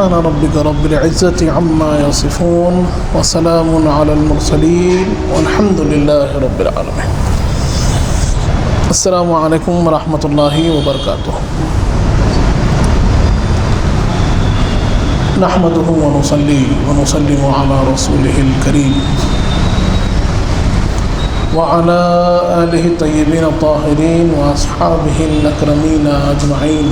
سبحان ربك رب العزة عما يصفون وسلام على المرسلين والحمد لله رب العالمين. السلام علیکم ورحمۃ اللہ وبرکاتہ. نحمده ونصلي ونسلم على رسوله الكريم وعلى آله الطيبين الطاهرين وأصحابه الأكرمين أجمعين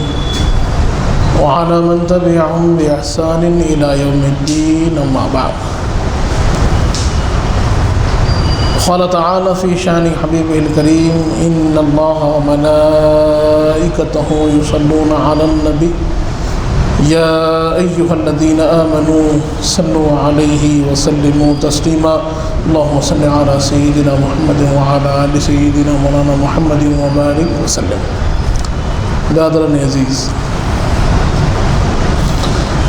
وعلى من تبعهم بإحسان إلى يوم الدين. أما بعد، قال تعالى في شأن حبيبه الكريم: إن الله وملائكته يصلون على النبي يا أيها الذين آمنوا صلوا عليه وسلموا تسليما. اللهم صل على سيدنا محمد وعلى آل سيدنا مولانا محمد وبارك وسلم. برادران عزیز،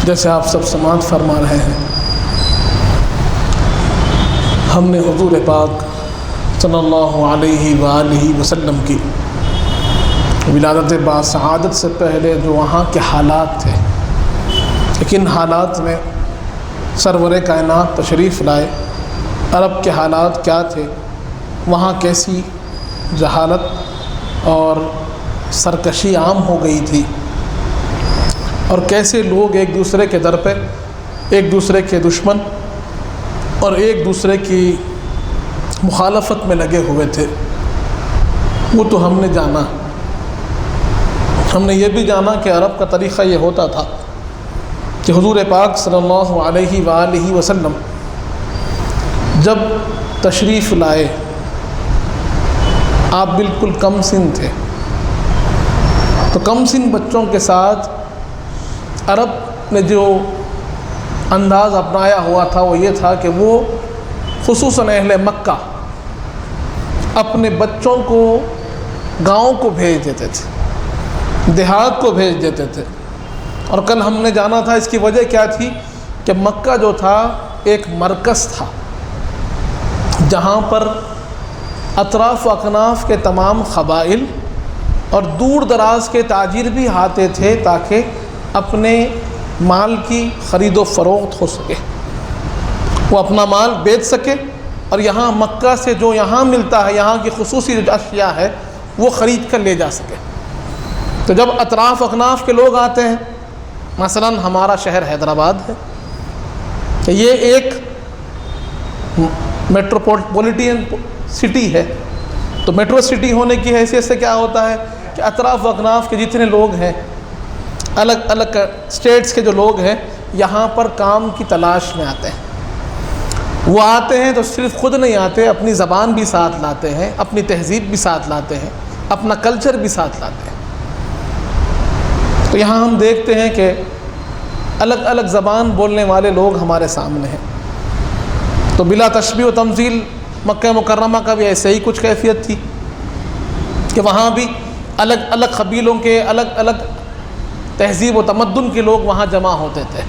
جیسے آپ سب سماعت فرما رہے ہیں، ہم نے حضور پاک صلی اللہ علیہ وآلہ وسلم کی ولادت باسعادت سے پہلے جو وہاں کے حالات تھے، لیکن حالات میں سرور کائنات تشریف لائے. عرب کے حالات کیا تھے، وہاں کیسی جہالت اور سرکشی عام ہو گئی تھی، اور کیسے لوگ ایک دوسرے کے در پہ ایک دوسرے کے دشمن اور ایک دوسرے کی مخالفت میں لگے ہوئے تھے، وہ تو ہم نے جانا. ہم نے یہ بھی جانا کہ عرب کا طریقہ یہ ہوتا تھا کہ حضور پاک صلی اللہ علیہ وآلہ وسلم جب تشریف لائے، آپ بالکل کم سن تھے، تو کم سن بچوں کے ساتھ عرب نے جو انداز اپنایا ہوا تھا وہ یہ تھا کہ وہ خصوصاً اہل مکہ اپنے بچوں کو گاؤں کو بھیج دیتے تھے، دیہات کو بھیج دیتے تھے. اور کل ہم نے جانا تھا اس کی وجہ کیا تھی کہ مکہ جو تھا ایک مرکز تھا جہاں پر اطراف و اکناف کے تمام قبائل اور دور دراز کے تاجر بھی آتے تھے تاکہ اپنے مال کی خرید و فروخت ہو سکے، وہ اپنا مال بیچ سکے، اور یہاں مکہ سے جو یہاں ملتا ہے، یہاں کی خصوصی اشیاء ہے، وہ خرید کر لے جا سکے. تو جب اطراف اکناف کے لوگ آتے ہیں، مثلا ہمارا شہر حیدرآباد ہے کہ یہ ایک میٹروپولیٹن سٹی ہے، تو میٹرو سٹی ہونے کی حیثیت سے کیا ہوتا ہے کہ اطراف و اکناف کے جتنے لوگ ہیں، الگ الگ اسٹیٹس کے جو لوگ ہیں، یہاں پر کام کی تلاش میں آتے ہیں. وہ آتے ہیں تو صرف خود نہیں آتے، اپنی زبان بھی ساتھ لاتے ہیں، اپنی تہذیب بھی ساتھ لاتے ہیں، اپنا کلچر بھی ساتھ لاتے ہیں. تو یہاں ہم دیکھتے ہیں کہ الگ الگ زبان بولنے والے لوگ ہمارے سامنے ہیں. تو بلا تشبیہ و تمثیل مکہ مکرمہ کا بھی ایسے ہی کچھ کیفیت تھی کہ وہاں بھی الگ الگ قبیلوں کے الگ الگ تہذیب و تمدن کے لوگ وہاں جمع ہوتے تھے.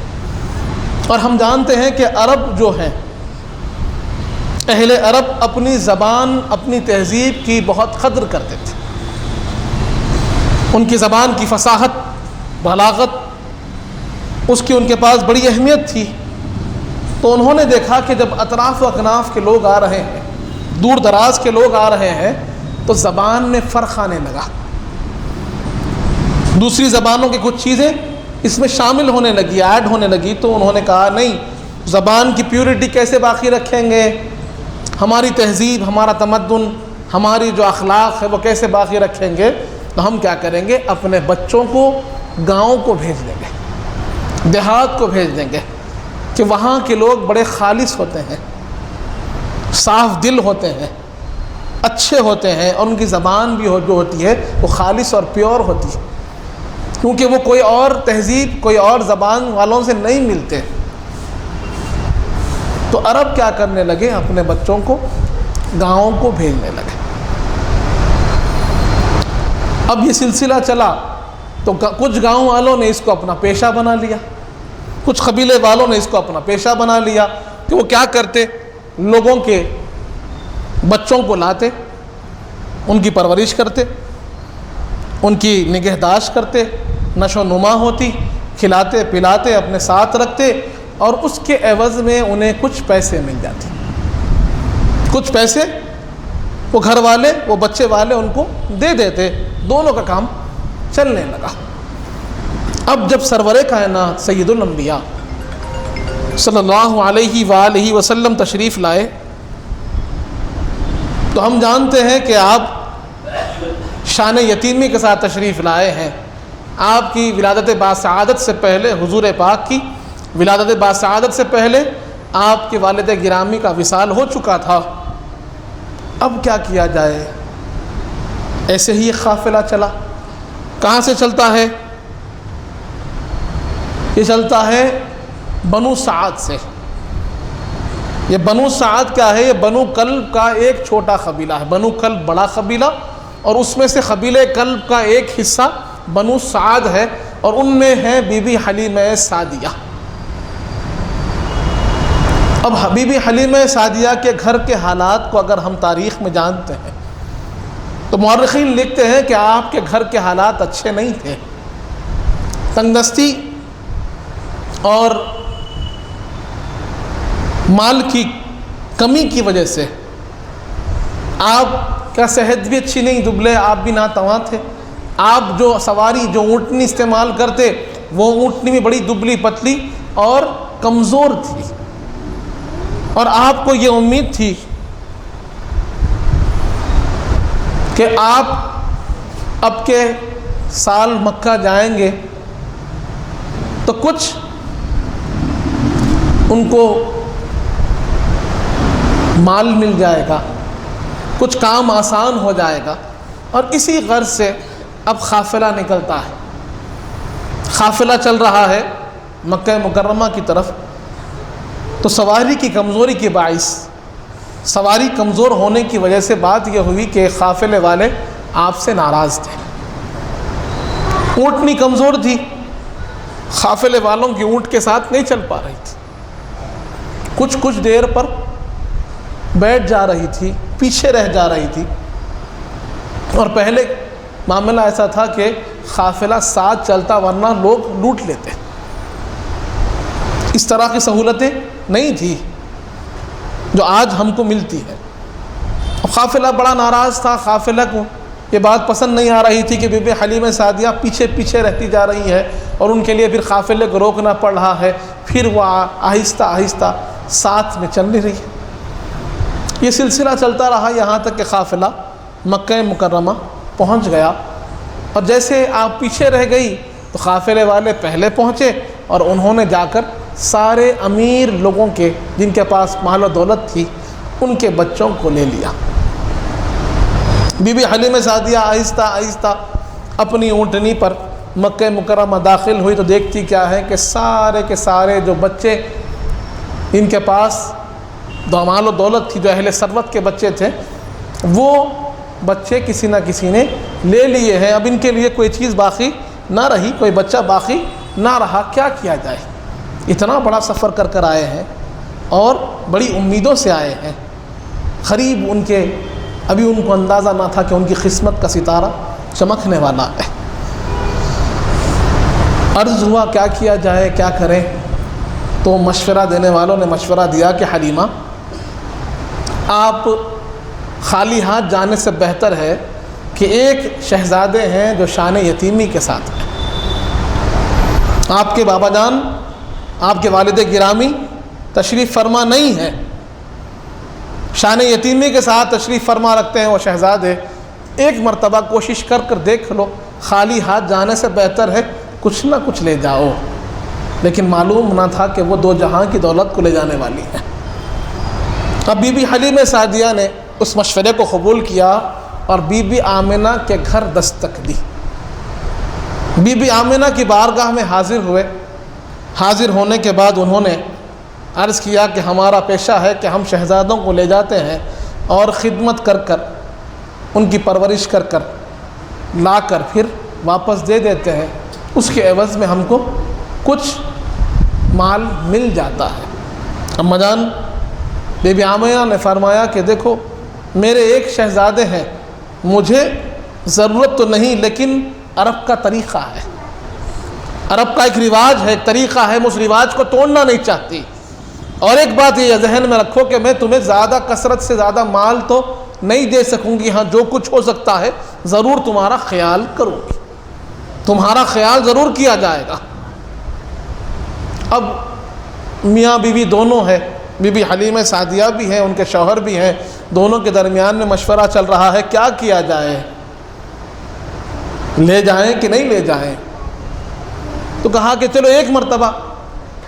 اور ہم جانتے ہیں کہ عرب جو ہیں، اہل عرب اپنی زبان اپنی تہذیب کی بہت قدر کرتے تھے. ان کی زبان کی فصاحت، بلاغت، اس کی ان کے پاس بڑی اہمیت تھی. تو انہوں نے دیکھا کہ جب اطراف و اکناف کے لوگ آ رہے ہیں، دور دراز کے لوگ آ رہے ہیں، تو زبان میں فرق آنے لگا. دوسری زبانوں کی کچھ چیزیں اس میں شامل ہونے لگی، ایڈ ہونے لگی. تو انہوں نے کہا نہیں، زبان کی پیورٹی کیسے باقی رکھیں گے، ہماری تہذیب، ہمارا تمدن، ہماری جو اخلاق ہے وہ کیسے باقی رکھیں گے. تو ہم کیا کریں گے، اپنے بچوں کو گاؤں کو بھیج دیں گے، دیہات کو بھیج دیں گے کہ وہاں کے لوگ بڑے خالص ہوتے ہیں، صاف دل ہوتے ہیں، اچھے ہوتے ہیں، اور ان کی زبان بھی جو ہوتی ہے وہ خالص اور پیور ہوتی ہے، کیونکہ وہ کوئی اور تہذیب، کوئی اور زبان والوں سے نہیں ملتے. تو عرب کیا کرنے لگے، اپنے بچوں کو گاؤں کو بھیجنے لگے. اب یہ سلسلہ چلا تو کچھ گاؤں والوں نے اس کو اپنا پیشہ بنا لیا، کچھ قبیلے والوں نے اس کو اپنا پیشہ بنا لیا کہ وہ کیا کرتے، لوگوں کے بچوں کو لاتے، ان کی پرورش کرتے، ان کی نگہداشت کرتے، نشو و نما ہوتی، کھلاتے پلاتے اپنے ساتھ رکھتے اور اس کے عوض میں انہیں کچھ پیسے مل جاتے، کچھ پیسے وہ گھر والے وہ بچے والے ان کو دے دیتے، دونوں کا کام چلنے لگا۔ اب جب سرور کائنات سید الانبیاء صلی اللہ علیہ وآلہ وسلم تشریف لائے تو ہم جانتے ہیں کہ آپ شان یتیمی کے ساتھ تشریف لائے ہیں۔ آپ کی ولادت باسعادت سے پہلے، حضور پاک کی ولادت باسعادت سے پہلے آپ کے والد گرامی کا وصال ہو چکا تھا۔ اب کیا کیا جائے؟ ایسے ہی ایک قافلہ چلا۔ کہاں سے چلتا ہے؟ یہ چلتا ہے بنو سعد سے۔ یہ بنو سعد کیا ہے؟ یہ بنو کلب کا ایک چھوٹا قبیلہ ہے۔ بنو کلب بڑا قبیلہ اور اس میں سے قبیلہ کلب کا ایک حصہ بنو سعد ہے اور ان میں ہے بی بی حلیمہ سعدیہ۔ اب بی بی حلیمہ سعدیہ کے گھر کے حالات کو اگر ہم تاریخ میں جانتے ہیں تو مورخین لکھتے ہیں کہ آپ کے گھر کے حالات اچھے نہیں تھے۔ تنگ دستی اور مال کی کمی کی وجہ سے آپ کا صحت بھی اچھی نہیں، دبلے آپ بھی ناتواں تھے۔ آپ جو سواری جو اونٹنی استعمال کرتے وہ اونٹنی بھی بڑی دبلی پتلی اور کمزور تھی، اور آپ کو یہ امید تھی کہ آپ اب کے سال مکہ جائیں گے تو کچھ ان کو مال مل جائے گا، کچھ کام آسان ہو جائے گا، اور اسی غرض سے اب قافلہ نکلتا ہے۔ قافلہ چل رہا ہے مکہ مکرمہ کی طرف، تو سواری کی کمزوری کے باعث، سواری کمزور ہونے کی وجہ سے بات یہ ہوئی کہ قافلے والے آپ سے ناراض تھے۔ اونٹنی کمزور تھی، قافلے والوں کی اونٹ کے ساتھ نہیں چل پا رہی تھی، کچھ دیر پر بیٹھ جا رہی تھی، پیچھے رہ جا رہی تھی، اور پہلے معاملہ ایسا تھا کہ قافلہ ساتھ چلتا ورنہ لوگ لوٹ لیتے، اس طرح کی سہولتیں نہیں تھی جو آج ہم کو ملتی ہے۔ قافلہ بڑا ناراض تھا، قافلہ کو یہ بات پسند نہیں آ رہی تھی کہ بی بی حلیمہ سعدیہ پیچھے رہتی جا رہی ہے اور ان کے لیے پھر قافلے کو روکنا پڑ رہا ہے، پھر وہ آہستہ آہستہ ساتھ میں چل نہیں رہی ہے۔ یہ سلسلہ چلتا رہا یہاں تک کہ قافلہ مکہ مکرمہ پہنچ گیا، اور جیسے آپ پیچھے رہ گئی تو قافلے والے پہلے پہنچے اور انہوں نے جا کر سارے امیر لوگوں کے جن کے پاس مال و دولت تھی ان کے بچوں کو لے لیا۔ بی بی حلیمہ سعدیہ آہستہ آہستہ اپنی اونٹنی پر مکہ مکرمہ داخل ہوئی تو دیکھتی کیا ہے کہ سارے کے سارے جو بچے ان کے پاس مال و دولت تھی، جو اہل ثروت کے بچے تھے، وہ بچے کسی نہ کسی نے لے لیے ہیں۔ اب ان کے لیے کوئی چیز باقی نہ رہی، کوئی بچہ باقی نہ رہا، کیا کیا جائے؟ اتنا بڑا سفر کر آئے ہیں اور بڑی امیدوں سے آئے ہیں، قریب ان کے ابھی ان کو اندازہ نہ تھا کہ ان کی قسمت کا ستارہ چمکنے والا ہے۔ عرض ہوا کیا کیا جائے، کیا کریں؟ تو مشورہ دینے والوں نے مشورہ دیا کہ حلیمہ، آپ خالی ہاتھ جانے سے بہتر ہے کہ ایک شہزادے ہیں جو شان یتیمی کے ساتھ ہیں، آپ کے بابا جان، آپ کے والد گرامی تشریف فرما نہیں ہے، شان یتیمی کے ساتھ تشریف فرما رکھتے ہیں وہ شہزادے، ایک مرتبہ کوشش کر دیکھ لو، خالی ہاتھ جانے سے بہتر ہے کچھ نہ کچھ لے جاؤ۔ لیکن معلوم نہ تھا کہ وہ دو جہاں کی دولت کو لے جانے والی ہے۔ اب بی بی حلیمہ سعدیہ نے اس مشورے کو قبول کیا اور بی بی آمنہ کے گھر دستک دی۔ بی بی آمنہ کی بارگاہ میں حاضر ہوئے۔ حاضر ہونے کے بعد انہوں نے عرض کیا کہ ہمارا پیشہ ہے کہ ہم شہزادوں کو لے جاتے ہیں اور خدمت کر ان کی پرورش کر لا کر پھر واپس دے دیتے ہیں، اس کے عوض میں ہم کو کچھ مال مل جاتا ہے۔ اما جان بی بی آمنہ نے فرمایا کہ دیکھو میرے ایک شہزادے ہیں، مجھے ضرورت تو نہیں لیکن عرب کا طریقہ ہے، عرب کا ایک رواج ہے، ایک طریقہ ہے، میں اس رواج کو توڑنا نہیں چاہتی۔ اور ایک بات یہ ذہن میں رکھو کہ میں تمہیں زیادہ کثرت سے زیادہ مال تو نہیں دے سکوں گی، ہاں جو کچھ ہو سکتا ہے ضرور تمہارا خیال کروں گی، تمہارا خیال ضرور کیا جائے گا۔ اب میاں بیوی دونوں ہے، بی بی حلیمہ سعدیہ بھی ہیں، ان کے شوہر بھی ہیں، دونوں کے درمیان میں مشورہ چل رہا ہے کیا کیا جائے، لے جائیں کہ نہیں لے جائیں۔ تو کہا کہ چلو ایک مرتبہ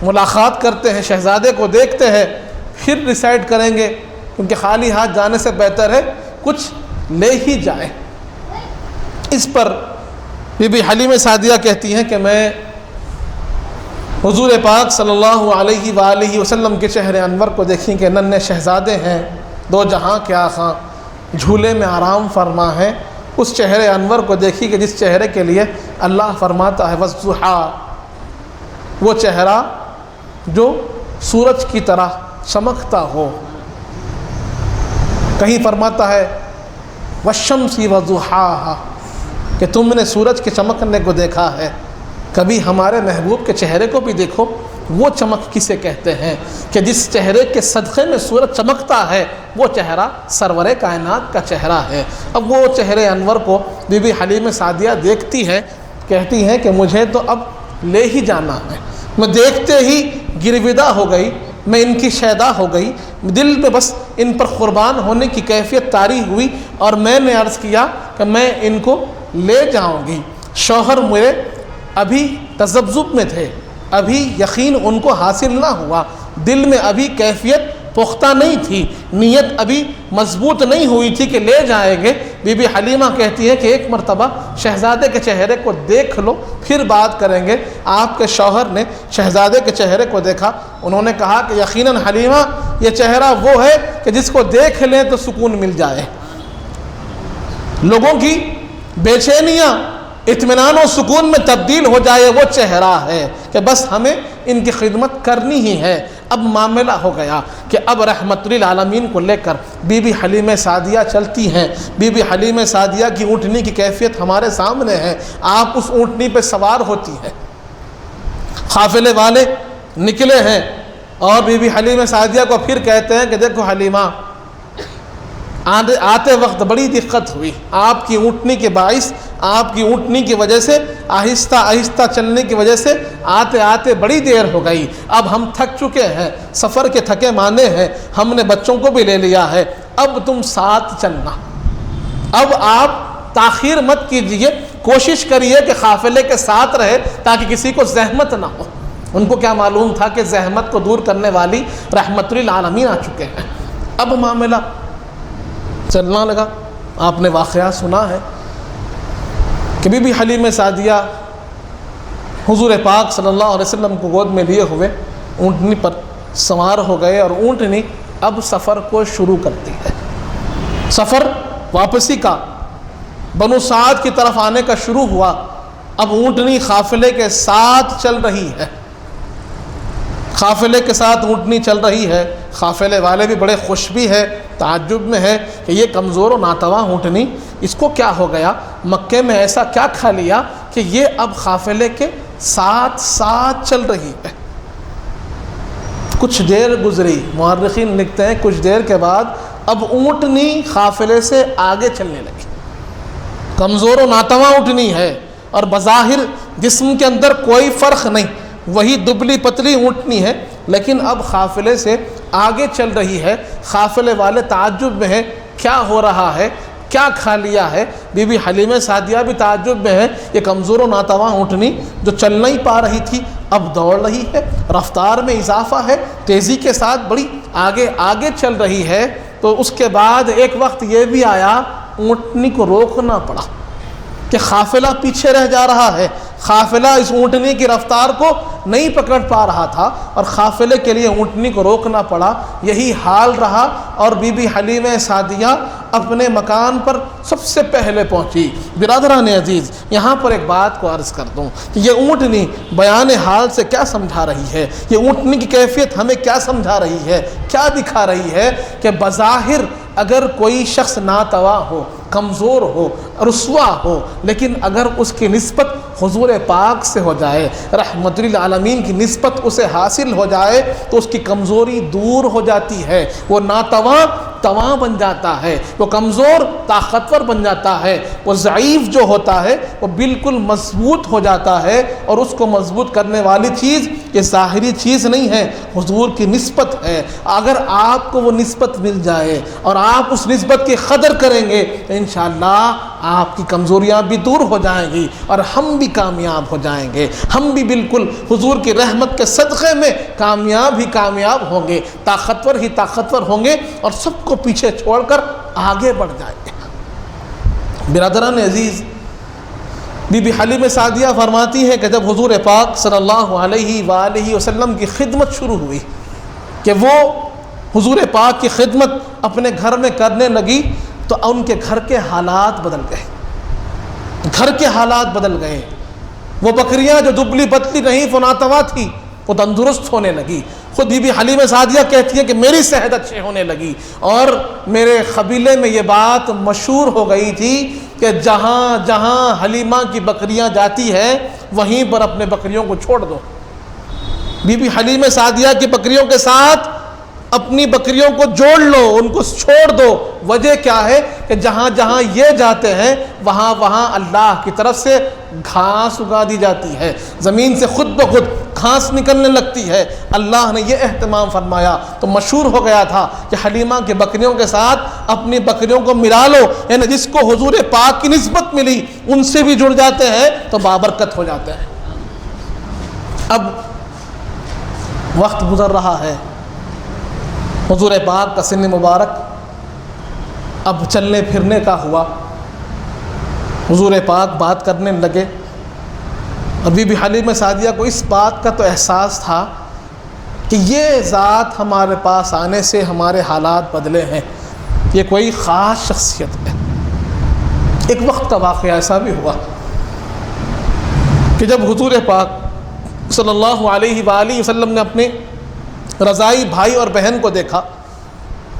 ملاقات کرتے ہیں، شہزادے کو دیکھتے ہیں، پھر ڈیسائیڈ کریں گے، کیونکہ خالی ہاتھ جانے سے بہتر ہے کچھ لے ہی جائیں۔ اس پر بی بی حلیمہ سعدیہ کہتی ہیں کہ میں حضور پاک صلی اللہ علیہ وآلہ وسلم کے چہرے انور کو دیکھیں کہ ننھے شہزادے ہیں، دو جہاں کے آقا، جھولے میں آرام فرما ہے، اس چہرے انور کو دیکھی کہ جس چہرے کے لیے اللہ فرماتا ہے والضحیٰ، وہ چہرہ جو سورج کی طرح چمکتا ہو، کہیں فرماتا ہے والشمس وضحاہا، کہ تم نے سورج کے چمکنے کو دیکھا ہے، کبھی ہمارے محبوب کے چہرے کو بھی دیکھو، وہ چمک کسے کہتے ہیں کہ جس چہرے کے صدقے میں سورج چمکتا ہے وہ چہرہ سرور کائنات کا چہرہ ہے۔ اب وہ چہرے انور کو بی بی حلیمہ سعدیہ دیکھتی ہے، کہتی ہیں کہ مجھے تو اب لے ہی جانا ہے۔ میں دیکھتے ہی گرویدہ ہو گئی، میں ان کی شیدا ہو گئی، دل میں بس ان پر قربان ہونے کی کیفیت طاری ہوئی، اور میں نے عرض کیا کہ میں ان کو لے جاؤں گی۔ شوہر میرے ابھی تذبذب میں تھے، ابھی یقین ان کو حاصل نہ ہوا، دل میں ابھی کیفیت پختہ نہیں تھی، نیت ابھی مضبوط نہیں ہوئی تھی کہ لے جائیں گے۔ بی بی حلیمہ کہتی ہے کہ ایک مرتبہ شہزادے کے چہرے کو دیکھ لو پھر بات کریں گے۔ آپ کے شوہر نے شہزادے کے چہرے کو دیکھا، انہوں نے کہا کہ یقیناً حلیمہ یہ چہرہ وہ ہے کہ جس کو دیکھ لیں تو سکون مل جائے، لوگوں کی بے چینیاں اطمینان و سکون میں تبدیل ہو جائے، وہ چہرہ ہے کہ بس ہمیں ان کی خدمت کرنی ہی ہے۔ اب معاملہ ہو گیا کہ اب رحمت للعالمین کو لے کر بی بی حلیمہ سعدیہ چلتی ہیں۔ بی بی حلیمہ سعدیہ کی اونٹنی کی کیفیت ہمارے سامنے ہے، آپ اس اونٹنی پہ سوار ہوتی ہیں، قافلے والے نکلے ہیں، اور بی بی حلیمہ سعدیہ کو پھر کہتے ہیں کہ دیکھو حلیمہ، آتے وقت بڑی دقت ہوئی، آپ کی اونٹنی کے باعث، آپ کی اونٹنی کی وجہ سے، آہستہ آہستہ چلنے کی وجہ سے آتے آتے بڑی دیر ہو گئی، اب ہم تھک چکے ہیں، سفر کے تھکے ماندے ہیں، ہم نے بچوں کو بھی لے لیا ہے، اب تم ساتھ چلنا، اب آپ تاخیر مت کیجیے، کوشش کریے کہ قافلے کے ساتھ رہے تاکہ کسی کو زحمت نہ ہو۔ ان کو کیا معلوم تھا کہ زحمت کو دور کرنے والی رحمت للعالمین آ چکے ہیں۔ اب معاملہ چلنا لگا۔ آپ نے واقعہ سنا ہے کہ بی بی حلیمہ سعدیہ حضور پاک صلی اللہ علیہ وسلم کو گود میں لیے ہوئے اونٹنی پر سوار ہو گئے، اور اونٹنی اب سفر کو شروع کرتی ہے، سفر واپسی کا، بنو سعد کی طرف آنے کا شروع ہوا۔ اب اونٹنی قافلے کے ساتھ چل رہی ہے، قافلے کے ساتھ اونٹنی چل رہی ہے، قافلے والے بھی بڑے خوش بھی ہے، تعجب میں ہے کہ یہ کمزور و ناتواں اونٹنی، اس کو کیا ہو گیا، مکے میں ایسا کیا کھا لیا کہ یہ اب قافلے کے ساتھ ساتھ چل رہی ہے۔ کچھ دیر گزری، مورخین لکھتے ہیں کچھ دیر کے بعد اب اونٹنی قافلے سے آگے چلنے لگی، کمزور و ناتواں اونٹنی ہے، اور بظاہر جسم کے اندر کوئی فرق نہیں، وہی دبلی پتلی اونٹنی ہے، لیکن اب قافلے سے آگے چل رہی ہے۔ قافلے والے تعجب میں ہیں، کیا ہو رہا ہے، کیا کھا لیا ہے۔ بی بی حلیمہ سعدیہ بھی تعجب میں ہے، یہ کمزور و ناتواں اونٹنی جو چل نہیں پا رہی تھی اب دوڑ رہی ہے، رفتار میں اضافہ ہے، تیزی کے ساتھ بڑی آگے آگے چل رہی ہے۔ تو اس کے بعد ایک وقت یہ بھی آیا، اونٹنی کو روکنا پڑا کہ قافلہ پیچھے رہ جا رہا ہے، قافلہ اس اونٹنی کی رفتار کو نہیں پکڑ پا رہا تھا، اور قافلے کے لیے اونٹنی کو روکنا پڑا۔ یہی حال رہا، اور بی بی حلیمہ سعدیہ اپنے مکان پر سب سے پہلے پہنچی۔ برادران عزیز، یہاں پر ایک بات کو عرض کر دوں کہ یہ اونٹنی بیان حال سے کیا سمجھا رہی ہے، یہ اونٹنی کی کیفیت ہمیں کیا سمجھا رہی ہے، کیا دکھا رہی ہے کہ بظاہر اگر کوئی شخص ناتواں ہو، کمزور ہو، رسوا ہو، لیکن اگر اس کی نسبت حضور پاک سے ہو جائے، رحمت للعالمین کی نسبت اسے حاصل ہو جائے تو اس کی کمزوری دور ہو جاتی ہے، وہ ناتواں تواں بن جاتا ہے، وہ کمزور طاقتور بن جاتا ہے، وہ ضعیف جو ہوتا ہے وہ بالکل مضبوط ہو جاتا ہے۔ اور اس کو مضبوط کرنے والی چیز یہ ظاہری چیز نہیں ہے، حضور کی نسبت ہے۔ اگر آپ کو وہ نسبت مل جائے اور آپ اس نسبت کی قدر کریں گے تو انشاءاللہ آپ کی کمزوریاں بھی دور ہو جائیں گی اور ہم بھی کامیاب ہو جائیں گے، ہم بھی بالکل حضور کی رحمت کے صدقے میں کامیاب ہی کامیاب ہوں گے، طاقتور ہی طاقتور ہوں گے اور سب کو پیچھے چھوڑ کر آگے بڑھ جائیں گے۔ برادران عزیز، بی بی حلیمہ سعدیہ فرماتی ہے کہ جب حضور پاک صلی اللہ علیہ وآلہ وسلم کی خدمت شروع ہوئی کہ وہ حضور پاک کی خدمت اپنے گھر میں کرنے لگی تو ان کے گھر کے حالات بدل گئے، گھر کے حالات بدل گئے۔ وہ بکریاں جو دبلی پتلی نہیں فناتوا تھی وہ تندرست ہونے لگی۔ خود بی بی حلیمہ سعدیہ کہتی ہے کہ میری صحت اچھے ہونے لگی اور میرے قبیلے میں یہ بات مشہور ہو گئی تھی کہ جہاں جہاں حلیمہ کی بکریاں جاتی ہیں وہیں پر اپنے بکریوں کو چھوڑ دو۔ بی بی حلیمہ سعدیہ کی بکریوں کے ساتھ اپنی بکریوں کو جوڑ لو، ان کو چھوڑ دو۔ وجہ کیا ہے کہ جہاں جہاں یہ جاتے ہیں وہاں وہاں اللہ کی طرف سے گھاس اگا دی جاتی ہے، زمین سے خود بخود گھاس نکلنے لگتی ہے۔ اللہ نے یہ اہتمام فرمایا تو مشہور ہو گیا تھا کہ حلیمہ کی بکریوں کے ساتھ اپنی بکریوں کو ملا لو، یعنی جس کو حضور پاک کی نسبت ملی ان سے بھی جڑ جاتے ہیں تو بابرکت ہو جاتے ہیں۔ اب وقت گزر رہا ہے، حضور پاک کا سن مبارک اب چلنے پھرنے کا ہوا، حضور پاک بات کرنے لگے اور بی بی حلیمہ سعدیہ کو اس بات کا تو احساس تھا کہ یہ ذات ہمارے پاس آنے سے ہمارے حالات بدلے ہیں، یہ کوئی خاص شخصیت ہے۔ ایک وقت کا واقعہ ایسا بھی ہوا کہ جب حضور پاک صلی اللہ علیہ وآلہ وسلم نے اپنے رضائی بھائی اور بہن کو دیکھا،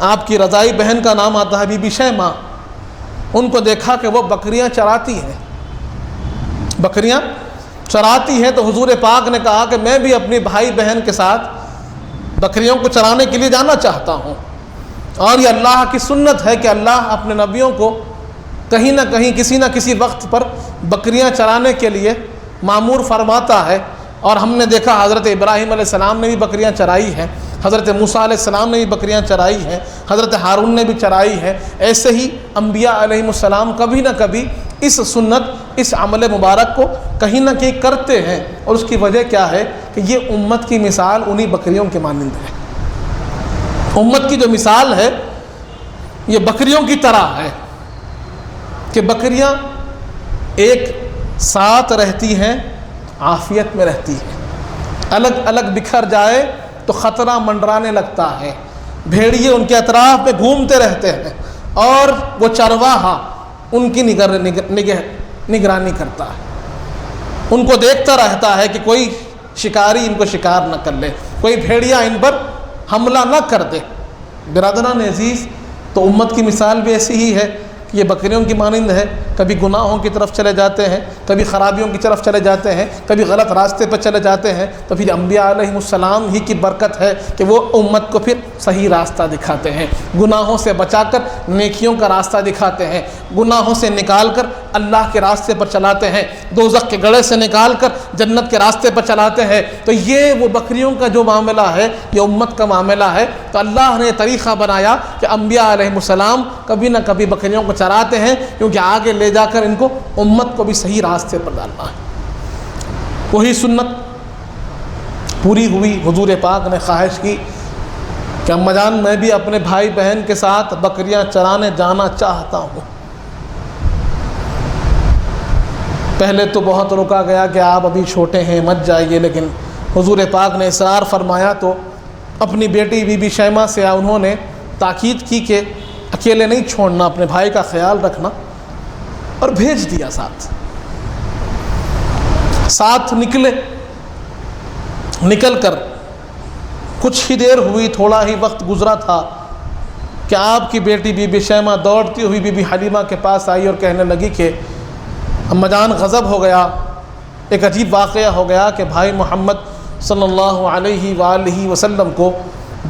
آپ کی رضائی بہن کا نام آتا ہے بی بی شیمہ، ان کو دیکھا کہ وہ بکریاں چراتی ہیں، بکریاں چراتی ہیں، تو حضور پاک نے کہا کہ میں بھی اپنی بھائی بہن کے ساتھ بکریوں کو چرانے کے لیے جانا چاہتا ہوں۔ اور یہ اللہ کی سنت ہے کہ اللہ اپنے نبیوں کو کہیں نہ کہیں کسی نہ کسی وقت پر بکریاں چرانے کے لیے مامور فرماتا ہے، اور ہم نے دیکھا حضرت ابراہیم علیہ السلام نے بھی بکریاں چرائی ہیں، حضرت موسیٰ علیہ السلام نے بھی بکریاں چرائی ہیں، حضرت ہارون نے بھی چرائی ہیں۔ ایسے ہی انبیاء علیہ السلام کبھی نہ کبھی اس سنت، اس عمل مبارک کو کہیں نہ کہیں کرتے ہیں، اور اس کی وجہ کیا ہے کہ یہ امت کی مثال انہی بکریوں کے مانند ہے۔ امت کی جو مثال ہے یہ بکریوں کی طرح ہے کہ بکریاں ایک ساتھ رہتی ہیں، عافیت میں رہتی ہے، الگ الگ بکھر جائے تو خطرہ منڈرانے لگتا ہے، بھیڑیے ان کے اطراف میں گھومتے رہتے ہیں اور وہ چرواہا ان کی نگرانی کرتا ہے، ان کو دیکھتا رہتا ہے کہ کوئی شکاری ان کو شکار نہ کر لے، کوئی بھیڑیا ان پر حملہ نہ کر دے۔ برادران عزیز، تو امت کی مثال بھی ایسی ہی ہے کہ یہ بکریوں کی مانند ہے، کبھی گناہوں کی طرف چلے جاتے ہیں، کبھی خرابیوں کی طرف چلے جاتے ہیں، کبھی غلط راستے پر چلے جاتے ہیں، تو پھر انبیاء علیہ السلام ہی کی برکت ہے کہ وہ امت کو پھر صحیح راستہ دکھاتے ہیں، گناہوں سے بچا کر نیکیوں کا راستہ دکھاتے ہیں، گناہوں سے نکال کر اللہ کے راستے پر چلاتے ہیں، دوزخ کے گڑھے سے نکال کر جنت کے راستے پر چلاتے ہیں۔ تو یہ وہ بکریوں کا جو معاملہ ہے یہ امت کا معاملہ ہے۔ تو اللہ نے طریقہ بنایا کہ انبیاء علیہ السلام کبھی نہ کبھی بکریوں کو چراتے ہیں، کیونکہ آگے لے جا کر ان کو امت کو بھی صحیح راستے پر ڈالنا ہے۔ وہی سنت پوری ہوئی، حضور پاک نے خواہش کی کہ اماں جان میں بھی اپنے بھائی بہن کے ساتھ بکریاں چرانے جانا چاہتا ہوں۔ پہلے تو بہت روکا گیا کہ آپ ابھی چھوٹے ہیں مت جائیے، لیکن حضور پاک نے اصرار فرمایا تو اپنی بیٹی بی بی شیمہ سے انہوں نے تاکید کی کہ اکیلے نہیں چھوڑنا، اپنے بھائی کا خیال رکھنا، اور بھیج دیا ساتھ نکلے۔ نکل کر کچھ ہی دیر ہوئی، تھوڑا ہی وقت گزرا تھا کہ آپ کی بیٹی بی بی شیمہ دوڑتی ہوئی بی بی حلیمہ کے پاس آئی اور کہنے لگی کہ اماں جان غضب ہو گیا، ایک عجیب واقعہ ہو گیا کہ بھائی محمد صلی اللہ علیہ وآلہ وسلم کو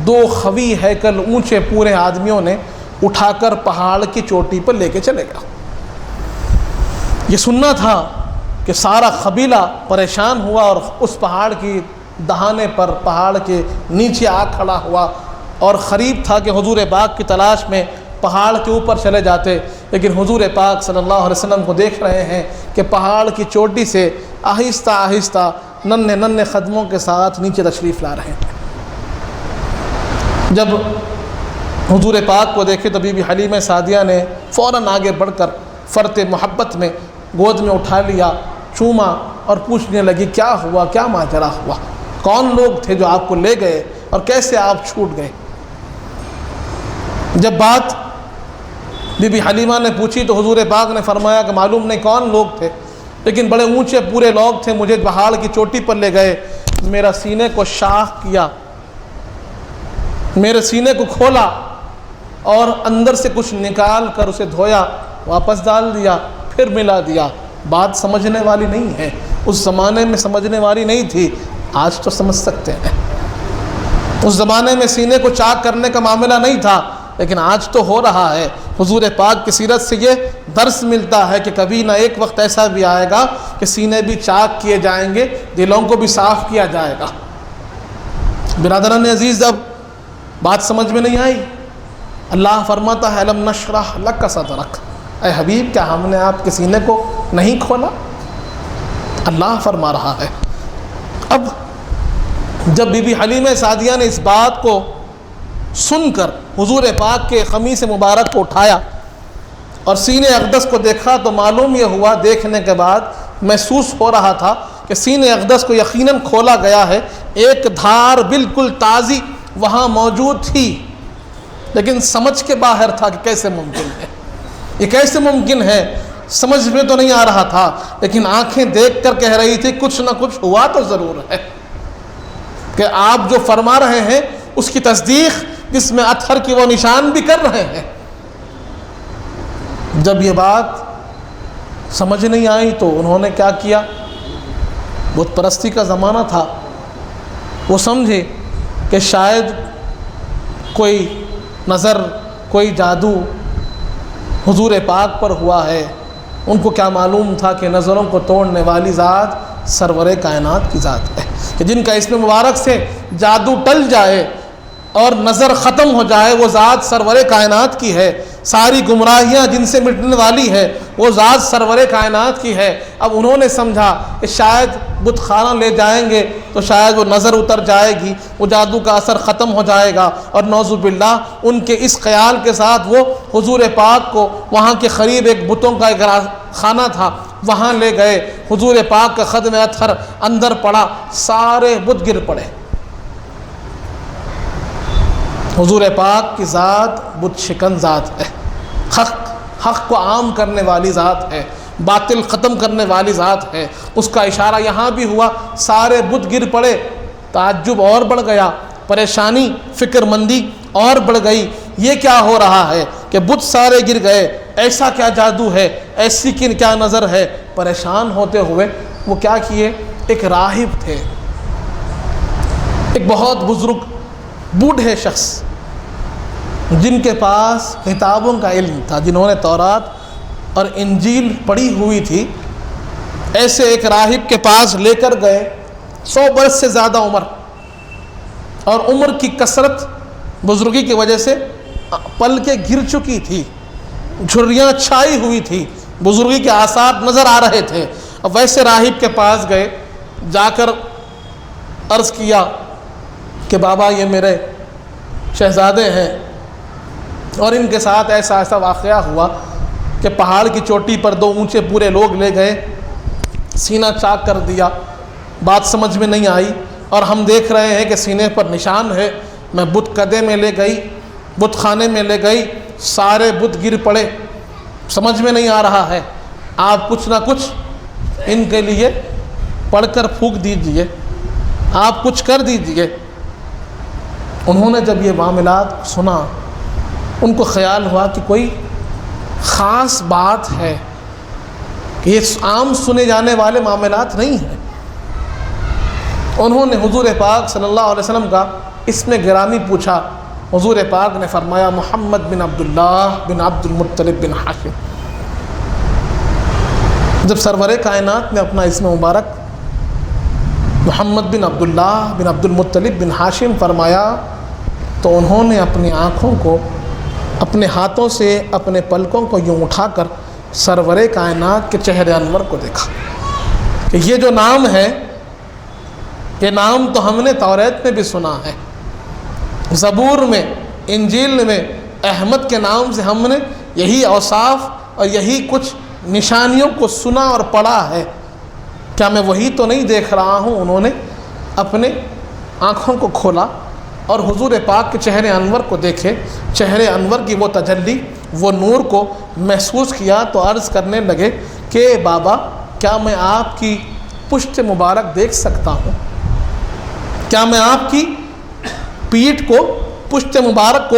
2 خوی ہیکل اونچے پورے آدمیوں نے اٹھا کر پہاڑ کی چوٹی پر لے کے چلے گیا۔ یہ سننا تھا کہ سارا قبیلہ پریشان ہوا اور اس پہاڑ کی دہانے پر پہاڑ کے نیچے آ کھڑا ہوا، اور قریب تھا کہ حضور پاک کی تلاش میں پہاڑ کے اوپر چلے جاتے، لیکن حضور پاک صلی اللہ علیہ وسلم کو دیکھ رہے ہیں کہ پہاڑ کی چوٹی سے آہستہ آہستہ ننھے ننھے قدموں کے ساتھ نیچے تشریف لا رہے ہیں۔ جب حضور پاک کو دیکھے تو بی بی حلیمہ سعدیہ نے فوراً آگے بڑھ کر فرط محبت میں گود میں اٹھا لیا، چوما اور پوچھنے لگی کیا ہوا، کیا ماجرا ہوا، کون لوگ تھے جو آپ کو لے گئے اور کیسے آپ چھوٹ گئے؟ جب بات بی بی حلیمہ نے پوچھی تو حضور پاک نے فرمایا کہ معلوم نہیں کون لوگ تھے، لیکن بڑے اونچے پورے لوگ تھے، مجھے پہاڑ کی چوٹی پر لے گئے، میرا سینے کو شاخ کیا، میرے سینے کو کھولا اور اندر سے کچھ نکال کر اسے دھویا، واپس ڈال دیا، پھر ملا دیا۔ بات سمجھنے والی نہیں ہے، اس زمانے میں سمجھنے والی نہیں تھی، آج تو سمجھ سکتے ہیں۔ اس زمانے میں سینے کو چاک کرنے کا معاملہ نہیں تھا، لیکن آج تو ہو رہا ہے۔ حضور پاک کی سیرت سے یہ درس ملتا ہے کہ کبھی نہ ایک وقت ایسا بھی آئے گا کہ سینے بھی چاک کیے جائیں گے، دلوں کو بھی صاف کیا جائے گا۔ برادران عزیز، اب بات سمجھ میں نہیں آئی؟ اللہ فرماتا ہے الم نشرح لک صدرک، اے حبیب کیا ہم نے آپ کے سینے کو نہیں کھولا؟ اللہ فرما رہا ہے۔ اب جب بی بی حلیمہ سعدیہ نے اس بات کو سن کر حضور پاک کے قمیص مبارک کو اٹھایا اور سینے اقدس کو دیکھا تو معلوم یہ ہوا، دیکھنے کے بعد محسوس ہو رہا تھا کہ سینے اقدس کو یقیناً کھولا گیا ہے، ایک دھار بالکل تازی وہاں موجود تھی، لیکن سمجھ کے باہر تھا کہ کیسے ممکن ہے، یہ کیسے ممکن ہے، سمجھ میں تو نہیں آ رہا تھا، لیکن آنکھیں دیکھ کر کہہ رہی تھی کچھ نہ کچھ ہوا تو ضرور ہے، کہ آپ جو فرما رہے ہیں اس کی تصدیق جس میں اطہر کی وہ نشان بھی کر رہے ہیں۔ جب یہ بات سمجھ نہیں آئی تو انہوں نے کیا کیا؟ بت پرستی کا زمانہ تھا، وہ سمجھے کہ شاید کوئی نظر، کوئی جادو حضور پاک پر ہوا ہے۔ ان کو کیا معلوم تھا کہ نظروں کو توڑنے والی ذات سرور کائنات کی ذات ہے، کہ جن کا اسم مبارک سے جادو ٹل جائے اور نظر ختم ہو جائے وہ ذات سرور کائنات کی ہے، ساری گمراہیاں جن سے مٹنے والی ہے وہ ذات سرور کائنات کی ہے۔ اب انہوں نے سمجھا کہ شاید بت خانہ لے جائیں گے تو شاید وہ نظر اتر جائے گی، وہ جادو کا اثر ختم ہو جائے گا، اور نعوذ باللہ ان کے اس خیال کے ساتھ وہ حضور پاک کو وہاں کے قریب ایک بتوں کا ایک خانہ تھا وہاں لے گئے، حضور پاک کا خدم اطہر اندر پڑا، سارے بت گر پڑے۔ حضور پاک کی ذات بت شکن ذات ہے، حق کو عام کرنے والی ذات ہے، باطل ختم کرنے والی ذات ہے۔ اس کا اشارہ یہاں بھی ہوا، سارے بت گر پڑے، تعجب اور بڑھ گیا، پریشانی فکر مندی اور بڑھ گئی، یہ کیا ہو رہا ہے کہ بت سارے گر گئے، ایسا کیا جادو ہے، ایسی کیا نظر ہے؟ پریشان ہوتے ہوئے وہ کیا کیے؟ ایک راہب تھے، ایک بہت بزرگ بوڑھے شخص جن کے پاس کتابوں کا علم تھا، جنہوں نے تورات اور انجیل پڑھی ہوئی تھی، ایسے ایک راہب کے پاس لے کر گئے، 100 برس سے زیادہ عمر، اور عمر کی کثرت بزرگی کی وجہ سے پلکیں گر چکی تھی، جھریاں چھائی ہوئی تھی، بزرگی کے آثار نظر آ رہے تھے۔ اب ویسے راہب کے پاس گئے، جا کر عرض کیا کہ بابا یہ میرے شہزادے ہیں، اور ان کے ساتھ ایسا ایسا واقعہ ہوا کہ پہاڑ کی چوٹی پر 2 اونچے پورے لوگ لے گئے، سینہ چاک کر دیا، بات سمجھ میں نہیں آئی، اور ہم دیکھ رہے ہیں کہ سینے پر نشان ہے۔ میں بت کدے میں لے گئی، بت خانے میں لے گئی، سارے بت گر پڑے، سمجھ میں نہیں آ رہا ہے، آپ کچھ نہ کچھ ان کے لیے پڑھ کر پھونک دیجئے، آپ کچھ کر دیجئے۔ انہوں نے جب یہ معاملات سنا، ان کو خیال ہوا کہ کوئی خاص بات ہے کہ یہ عام سنے جانے والے معاملات نہیں ہیں۔ انہوں نے حضور پاک صلی اللہ علیہ وسلم کا اسم گرامی پوچھا، حضور پاک نے فرمایا محمد بن عبداللہ بن عبد المطلب بن ہاشم۔ جب سرور کائنات نے اپنا اسم مبارک محمد بن عبداللہ بن عبد المطلب بن ہاشم فرمایا تو انہوں نے اپنی آنکھوں کو اپنے ہاتھوں سے اپنے پلکوں کو یوں اٹھا کر سرور کائنات کے چہرے انور کو دیکھا کہ یہ جو نام ہے، یہ نام تو ہم نے توریت میں بھی سنا ہے، زبور میں، انجیل میں احمد کے نام سے ہم نے یہی اوصاف اور یہی کچھ نشانیوں کو سنا اور پڑھا ہے، کیا میں وہی تو نہیں دیکھ رہا ہوں؟ انہوں نے اپنے آنکھوں کو کھولا اور حضور پاک کے چہرے انور کو دیکھے، چہرے انور کی وہ تجلی، وہ نور کو محسوس کیا تو عرض کرنے لگے کہ بابا کیا میں آپ کی پشت مبارک دیکھ سکتا ہوں؟ کیا میں آپ کی پیٹھ کو، پشت مبارک کو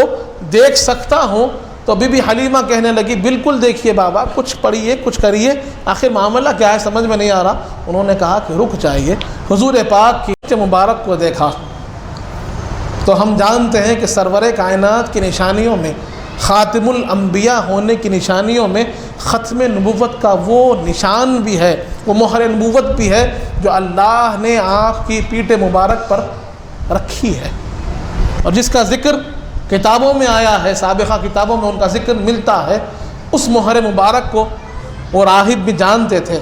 دیکھ سکتا ہوں؟ تو بی بی حلیمہ کہنے لگی بالکل دیکھیے بابا، کچھ پڑھیے، کچھ کریے، آخر معاملہ کیا ہے سمجھ میں نہیں آ رہا۔ انہوں نے کہا کہ رک جائیے، حضور پاک کی پشت مبارک کو دیکھا تو ہم جانتے ہیں کہ سرور کائنات کی نشانیوں میں، خاتم الانبیاء ہونے کی نشانیوں میں ختم نبوت کا وہ نشان بھی ہے، وہ مہر نبوت بھی ہے جو اللہ نے آپ کی پیٹھ مبارک پر رکھی ہے، اور جس کا ذکر کتابوں میں آیا ہے، سابقہ کتابوں میں ان کا ذکر ملتا ہے۔ اس مہر مبارک کو وہ راہب بھی جانتے تھے،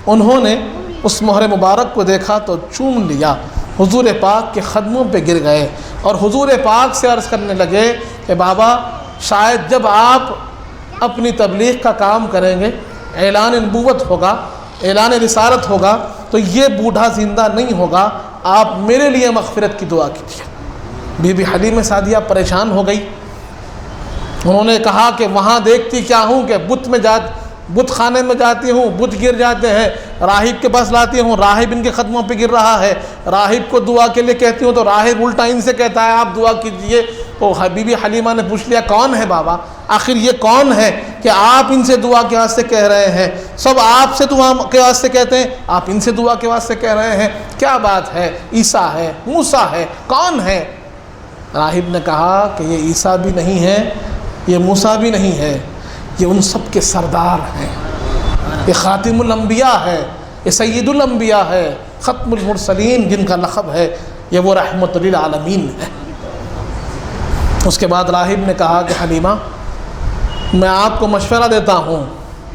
انہوں نے اس مہر مبارک کو دیکھا تو چوم لیا، حضور پاک کے قدموں پہ گر گئے اور حضور پاک سے عرض کرنے لگے کہ بابا شاید جب آپ اپنی تبلیغ کا کام کریں گے، اعلان نبوت ہوگا، اعلان رسالت ہوگا، تو یہ بوڑھا زندہ نہیں ہوگا، آپ میرے لیے مغفرت کی دعا کیجیے۔ بی بی حلیمہ سعدیہ پریشان ہو گئی، انہوں نے کہا کہ وہاں دیکھتی کیا ہوں کہ بت خانے میں جاتی ہوں، بت گر جاتے ہیں، راہب کے پاس لاتی ہوں، راہب ان کے قدموں پہ گر رہا ہے، راہب کو دعا کے لیے کہتی ہوں تو راہب الٹا ان سے کہتا ہے آپ دعا کیجئے۔ تو بی بی حلیمہ نے پوچھ لیا کون ہے بابا، آخر یہ کون ہے کہ آپ ان سے دعا کے واسطے کہہ رہے ہیں؟ سب آپ سے دعا کے واسطے کہتے ہیں، آپ ان سے دعا کے واسطے کہہ رہے ہیں، کیا بات ہے؟ عیسیٰ ہے، موسیٰ ہے، کون ہے؟ راہب نے کہا کہ یہ عیسیٰ بھی نہیں ہے، یہ موسیٰ بھی نہیں ہے، یہ ان سب کے سردار ہیں، یہ خاتم الانبیاء ہے، یہ سید الانبیاء ہے، ختم المرسلین جن کا لقب ہے، یہ وہ رحمت للعالمین ہے۔ اس کے بعد راہب نے کہا کہ حلیمہ میں آپ کو مشورہ دیتا ہوں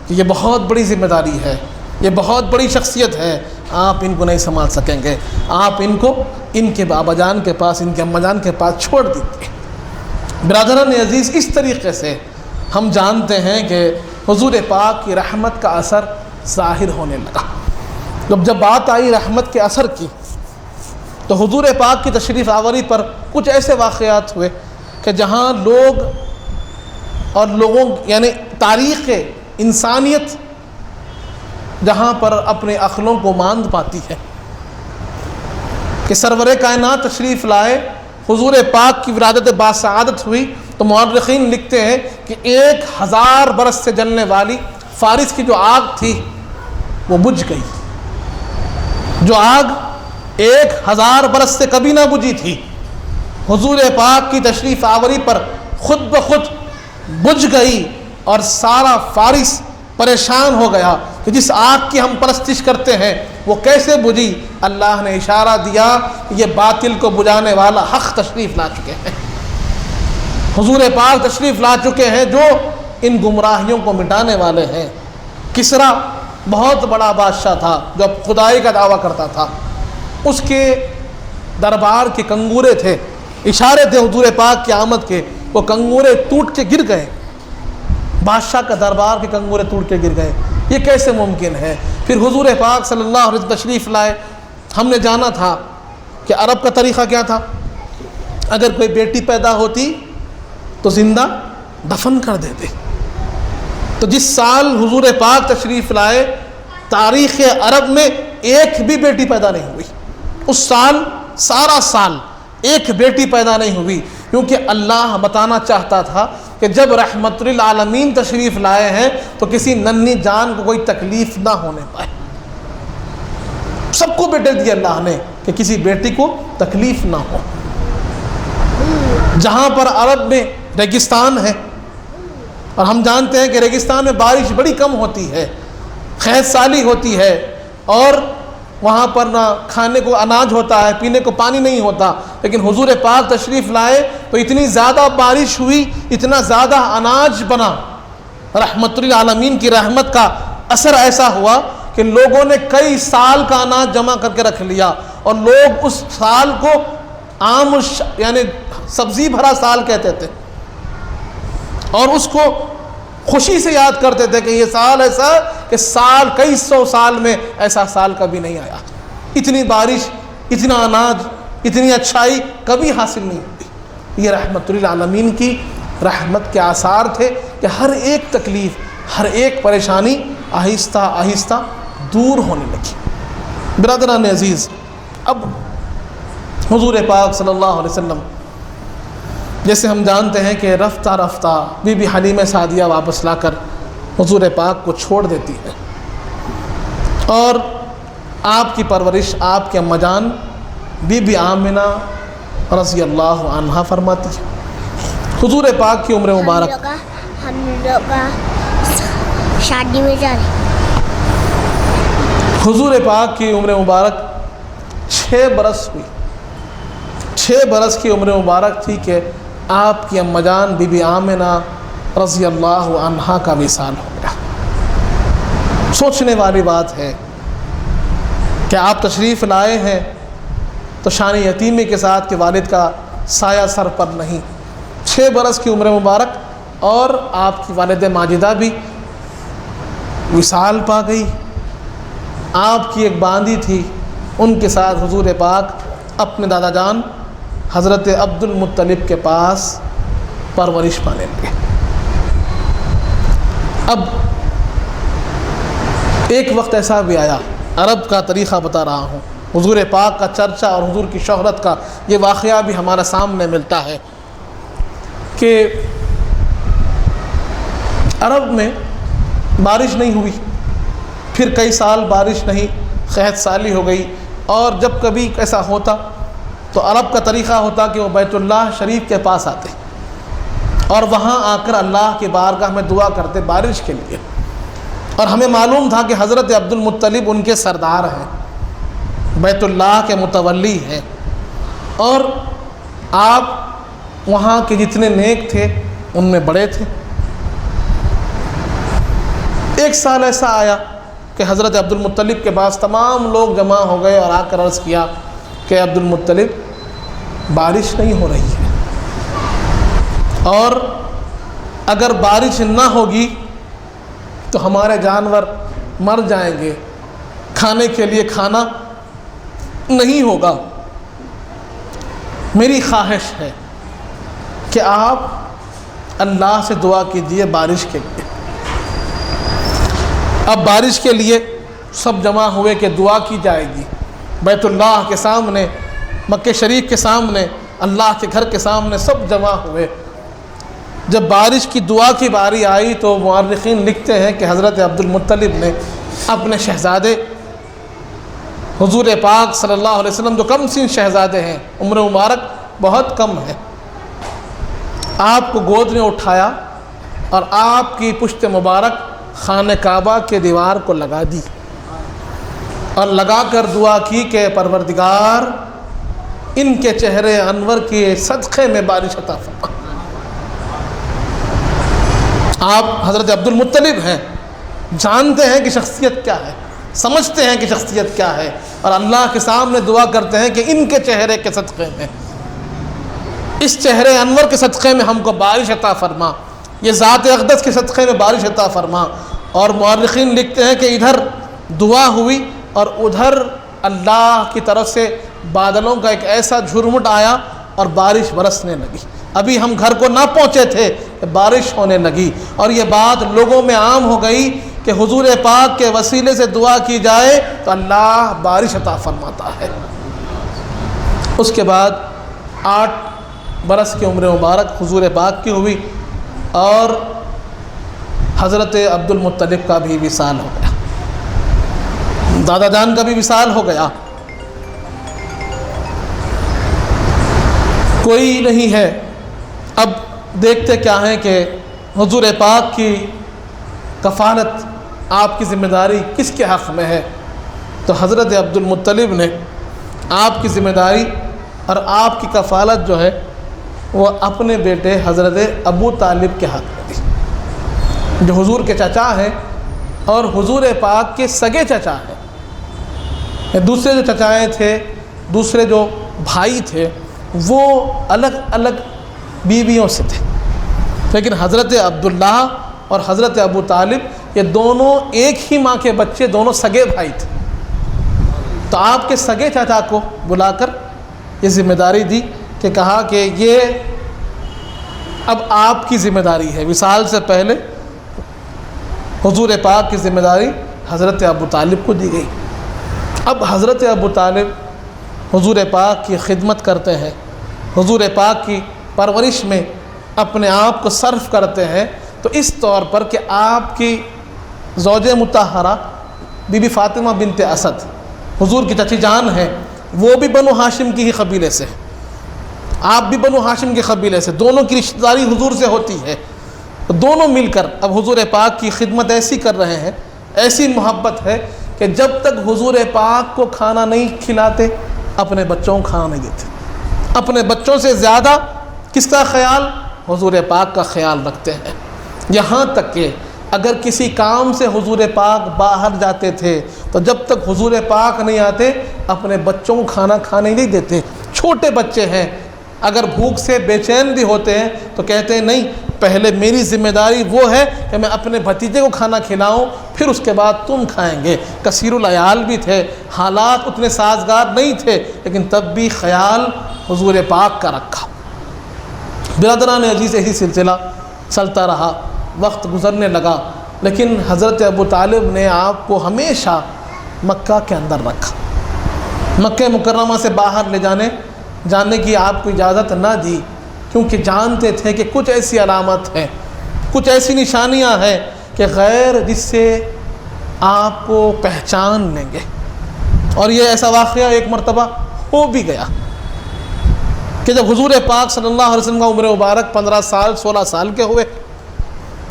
کہ یہ بہت بڑی ذمہ داری ہے، یہ بہت بڑی شخصیت ہے، آپ ان کو نہیں سنبھال سکیں گے، آپ ان کو ان کے بابا جان کے پاس، ان کے اماں جان کے پاس چھوڑ دیجیے۔ برادران عزیز، اس طریقے سے ہم جانتے ہیں کہ حضور پاک کی رحمت کا اثر ظاہر ہونے لگا۔ جب بات آئی رحمت کے اثر کی تو حضور پاک کی تشریف آوری پر کچھ ایسے واقعات ہوئے کہ جہاں لوگوں یعنی تاریخ انسانیت جہاں پر اپنے عقلوں کو ماند پاتی ہے کہ سرور کائنات تشریف لائے، حضور پاک کی ولادت باسعادت ہوئی، تو مورخین لکھتے ہیں کہ 1000 برس سے جلنے والی فارس کی جو آگ تھی وہ بجھ گئی، جو آگ 1000 برس سے کبھی نہ بجھی تھی، حضور پاک کی تشریف آوری پر خود بخود بجھ گئی، اور سارا فارس پریشان ہو گیا کہ جس آگ کی ہم پرستش کرتے ہیں وہ کیسے بجھی؟ اللہ نے اشارہ دیا کہ یہ باطل کو بجھانے والا حق تشریف لا چکے ہیں، حضور پاک تشریف لا چکے ہیں جو ان گمراہیوں کو مٹانے والے ہیں۔ کسرا بہت بڑا بادشاہ تھا جو اب خدائی کا دعویٰ کرتا تھا، اس کے دربار کے کنگورے تھے، اشارے تھے حضور پاک کی آمد کے، وہ کنگورے ٹوٹ کے گر گئے، بادشاہ کا دربار کے کنگورے ٹوٹ کے گر گئے، یہ کیسے ممکن ہے؟ پھر حضور پاک صلی اللہ علیہ وسلم تشریف لائے۔ ہم نے جانا تھا کہ عرب کا طریقہ کیا تھا، اگر کوئی بیٹی پیدا ہوتی تو زندہ دفن کر دیتے۔ تو جس سال حضور پاک تشریف لائے تاریخ عرب میں ایک بھی بیٹی پیدا نہیں ہوئی، اس سال سارا سال ایک بیٹی پیدا نہیں ہوئی، کیونکہ اللہ بتانا چاہتا تھا کہ جب رحمت للعالمین تشریف لائے ہیں تو کسی ننھی جان کو کوئی تکلیف نہ ہونے پائے. سب کو بیٹے دیے اللہ نے کہ کسی بیٹی کو تکلیف نہ ہو. جہاں پر عرب میں ریگستان ہے اور ہم جانتے ہیں کہ ریگستان میں بارش بڑی کم ہوتی ہے، خیز سالی ہوتی ہے، اور وہاں پر نہ کھانے کو اناج ہوتا ہے، پینے کو پانی نہیں ہوتا، لیکن حضور پاک تشریف لائے تو اتنی زیادہ بارش ہوئی، اتنا زیادہ اناج بنا. رحمت للعالمین کی رحمت کا اثر ایسا ہوا کہ لوگوں نے کئی سال کا اناج جمع کر کے رکھ لیا، اور لوگ اس سال کو عام یعنی سبزی بھرا سال کہتے تھے، اور اس کو خوشی سے یاد کرتے تھے کہ یہ سال ایسا کہ سال کئی سو سال میں ایسا سال کبھی نہیں آیا. اتنی بارش، اتنا اناج، اتنی اچھائی کبھی حاصل نہیں ہوئی. یہ رحمت للعالمین کی رحمت کے آثار تھے کہ ہر ایک تکلیف، ہر ایک پریشانی آہستہ آہستہ دور ہونے لگی. برادران عزیز، اب حضور پاک صلی اللہ علیہ وسلم جیسے ہم جانتے ہیں کہ رفتہ رفتہ بی بی حلیمہ سعدیہ واپس لا کر حضور پاک کو چھوڑ دیتی ہے، اور آپ کی پرورش آپ کے اماں جان بی بی آمنہ رضی اللہ عنہا فرماتی ہے. حضور پاک کی عمر مبارک ہم لوگ شادی میں جا رہے. حضور پاک کی عمر مبارک 6 برس ہوئی. 6 برس کی عمر مبارک تھی کہ آپ کی اماں جان بی بی آمنہ رضی اللہ عنہا کا وصال ہو گیا. سوچنے والی بات ہے کہ آپ تشریف لائے ہیں تو شان یتیمی کے ساتھ کہ والد کا سایہ سر پر نہیں. 6 برس کی عمر مبارک اور آپ کی والد ماجدہ بھی وصال پا گئی. آپ کی ایک باندی تھی، ان کے ساتھ حضور پاک اپنے دادا جان حضرت عبد المطلب کے پاس پرورش پانے لگے. اب ایک وقت ایسا بھی آیا، عرب کا طریقہ بتا رہا ہوں، حضور پاک کا چرچا اور حضور کی شہرت کا یہ واقعہ بھی ہمارے سامنے ملتا ہے کہ عرب میں بارش نہیں ہوئی، پھر کئی سال بارش نہیں، قحط سالی ہو گئی، اور جب کبھی ایسا ہوتا تو عرب کا طریقہ ہوتا کہ وہ بیت اللہ شریف کے پاس آتے اور وہاں آ کر اللہ کی بارگاہ میں دعا کرتے بارش کے لیے. اور ہمیں معلوم تھا کہ حضرت عبد المطلب ان کے سردار ہیں، بیت اللہ کے متولی ہیں، اور آپ وہاں کے جتنے نیک تھے ان میں بڑے تھے. ایک سال ایسا آیا کہ حضرت عبد المطلب کے پاس تمام لوگ جمع ہو گئے اور آ کر عرض کیا کہ عبد المطلب بارش نہیں ہو رہی ہے، اور اگر بارش نہ ہوگی تو ہمارے جانور مر جائیں گے، کھانے کے لیے کھانا نہیں ہوگا. میری خواہش ہے کہ آپ اللہ سے دعا کیجیے بارش کے لیے. اب بارش کے لیے سب جمع ہوئے کہ دعا کی جائے گی. بیت اللہ کے سامنے، مکہ شریف کے سامنے، اللہ کے گھر کے سامنے سب جمع ہوئے. جب بارش کی دعا کی باری آئی تو مورخین لکھتے ہیں کہ حضرت عبد المطلب نے اپنے شہزادے حضور پاک صلی اللہ علیہ وسلم جو کم سن شہزادے ہیں، عمر مبارک بہت کم ہے، آپ کو گود میں اٹھایا اور آپ کی پشت مبارک خانہ کعبہ کے دیوار کو لگا دی، اور لگا کر دعا کی کہ پروردگار ان کے چہرے انور کے صدقے میں بارش عطا فرما. آپ حضرت عبد المطلب ہیں، جانتے ہیں کہ شخصیت کیا ہے، سمجھتے ہیں کہ شخصیت کیا ہے، اور اللہ کے سامنے دعا کرتے ہیں کہ ان کے چہرے کے صدقے میں، اس چہرے انور کے صدقے میں ہم کو بارش عطا فرما، یہ ذات اقدس کے صدقے میں بارش عطا فرما. اور مورخین لکھتے ہیں کہ ادھر دعا ہوئی اور ادھر اللہ کی طرف سے بادلوں کا ایک ایسا جھرمٹ آیا اور بارش برسنے لگی. ابھی ہم گھر کو نہ پہنچے تھے کہ بارش ہونے لگی، اور یہ بات لوگوں میں عام ہو گئی کہ حضور پاک کے وسیلے سے دعا کی جائے تو اللہ بارش عطا فرماتا ہے. اس کے بعد 8 برس کی عمر مبارک حضور پاک کی ہوئی. اور حضرت عبد المطلب کا بھی وصال ہو گیا، دادا جان کا بھی وصال ہو گیا۔ کوئی نہیں ہے۔ اب دیکھتے کیا ہیں کہ حضور پاک کی کفالت، آپ کی ذمہ داری کس کے حق میں ہے؟ تو حضرت عبد المطلب نے آپ کی ذمہ داری اور آپ کی کفالت جو ہے وہ اپنے بیٹے حضرت ابو طالب کے حق میں دی، جو حضور کے چچا ہیں اور حضور پاک کے سگے چچا ہیں۔ دوسرے جو چچائیں تھے، دوسرے جو بھائی تھے، وہ الگ الگ بیویوں سے تھے، لیکن حضرت عبداللہ اور حضرت ابو طالب یہ دونوں ایک ہی ماں کے بچے، دونوں سگے بھائی تھے۔ تو آپ کے سگے چچا کو بلا کر یہ ذمہ داری دی کہ کہا کہ یہ اب آپ کی ذمہ داری ہے۔ وصال سے پہلے حضور پاک کی ذمہ داری حضرت ابو طالب کو دی گئی۔ اب حضرت ابو طالب حضور پاک کی خدمت کرتے ہیں، حضور پاک کی پرورش میں اپنے آپ کو صرف کرتے ہیں، تو اس طور پر کہ آپ کی زوج مطہرہ بی بی فاطمہ بنت اسد حضور کی چچی جان ہیں، وہ بھی بنو ہاشم کی ہی قبیلے سے، آپ بھی بنو ہاشم کے قبیلے سے، دونوں کی رشتہ داری حضور سے ہوتی ہے۔ دونوں مل کر اب حضور پاک کی خدمت ایسی کر رہے ہیں، ایسی محبت ہے کہ جب تک حضور پاک کو کھانا نہیں کھلاتے اپنے بچوں کو کھانا نہیں دیتے۔ اپنے بچوں سے زیادہ کس کا خیال؟ حضور پاک کا خیال رکھتے ہیں۔ یہاں تک کہ اگر کسی کام سے حضور پاک باہر جاتے تھے تو جب تک حضور پاک نہیں آتے اپنے بچوں کو کھانا کھانے نہیں دیتے۔ چھوٹے بچے ہیں، اگر بھوک سے بے چین بھی ہوتے ہیں تو کہتے ہیں نہیں، پہلے میری ذمہ داری وہ ہے کہ میں اپنے بھتیجے کو کھانا کھلاؤں، پھر اس کے بعد تم کھائیں گے۔ کثیر العیال بھی تھے، حالات اتنے سازگار نہیں تھے، لیکن تب بھی خیال حضور پاک کا رکھا۔ برادران عزیز، یہی سلسلہ چلتا رہا، وقت گزرنے لگا، لیکن حضرت ابو طالب نے آپ کو ہمیشہ مکہ کے اندر رکھا۔ مکہ مکرمہ سے باہر لے جانے کی آپ کو اجازت نہ دی، کیونکہ جانتے تھے کہ کچھ ایسی علامت ہیں، کچھ ایسی نشانیاں ہیں کہ غیر جس سے آپ کو پہچان لیں گے۔ اور یہ ایسا واقعہ ایک مرتبہ ہو بھی گیا کہ جب حضور پاک صلی اللہ علیہ وسلم کا عمر مبارک 15 سال 16 سال کے ہوئے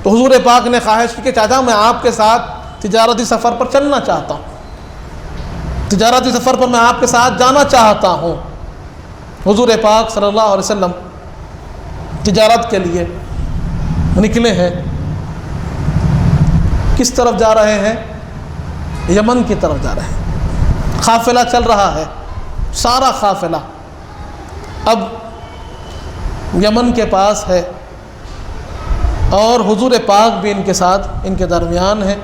تو حضور پاک نے خواہش کی کہ چاچا میں آپ کے ساتھ تجارتی سفر پر چلنا چاہتا ہوں، تجارتی سفر پر میں آپ کے ساتھ جانا چاہتا ہوں۔ حضور پاک صلی اللہ علیہ وسلم تجارت کے لیے نکلے ہیں۔ کس طرف جا رہے ہیں؟ یمن کی طرف جا رہے ہیں۔ قافلہ چل رہا ہے، سارا قافلہ اب یمن کے پاس ہے، اور حضور پاک بھی ان کے ساتھ ان کے درمیان ہے۔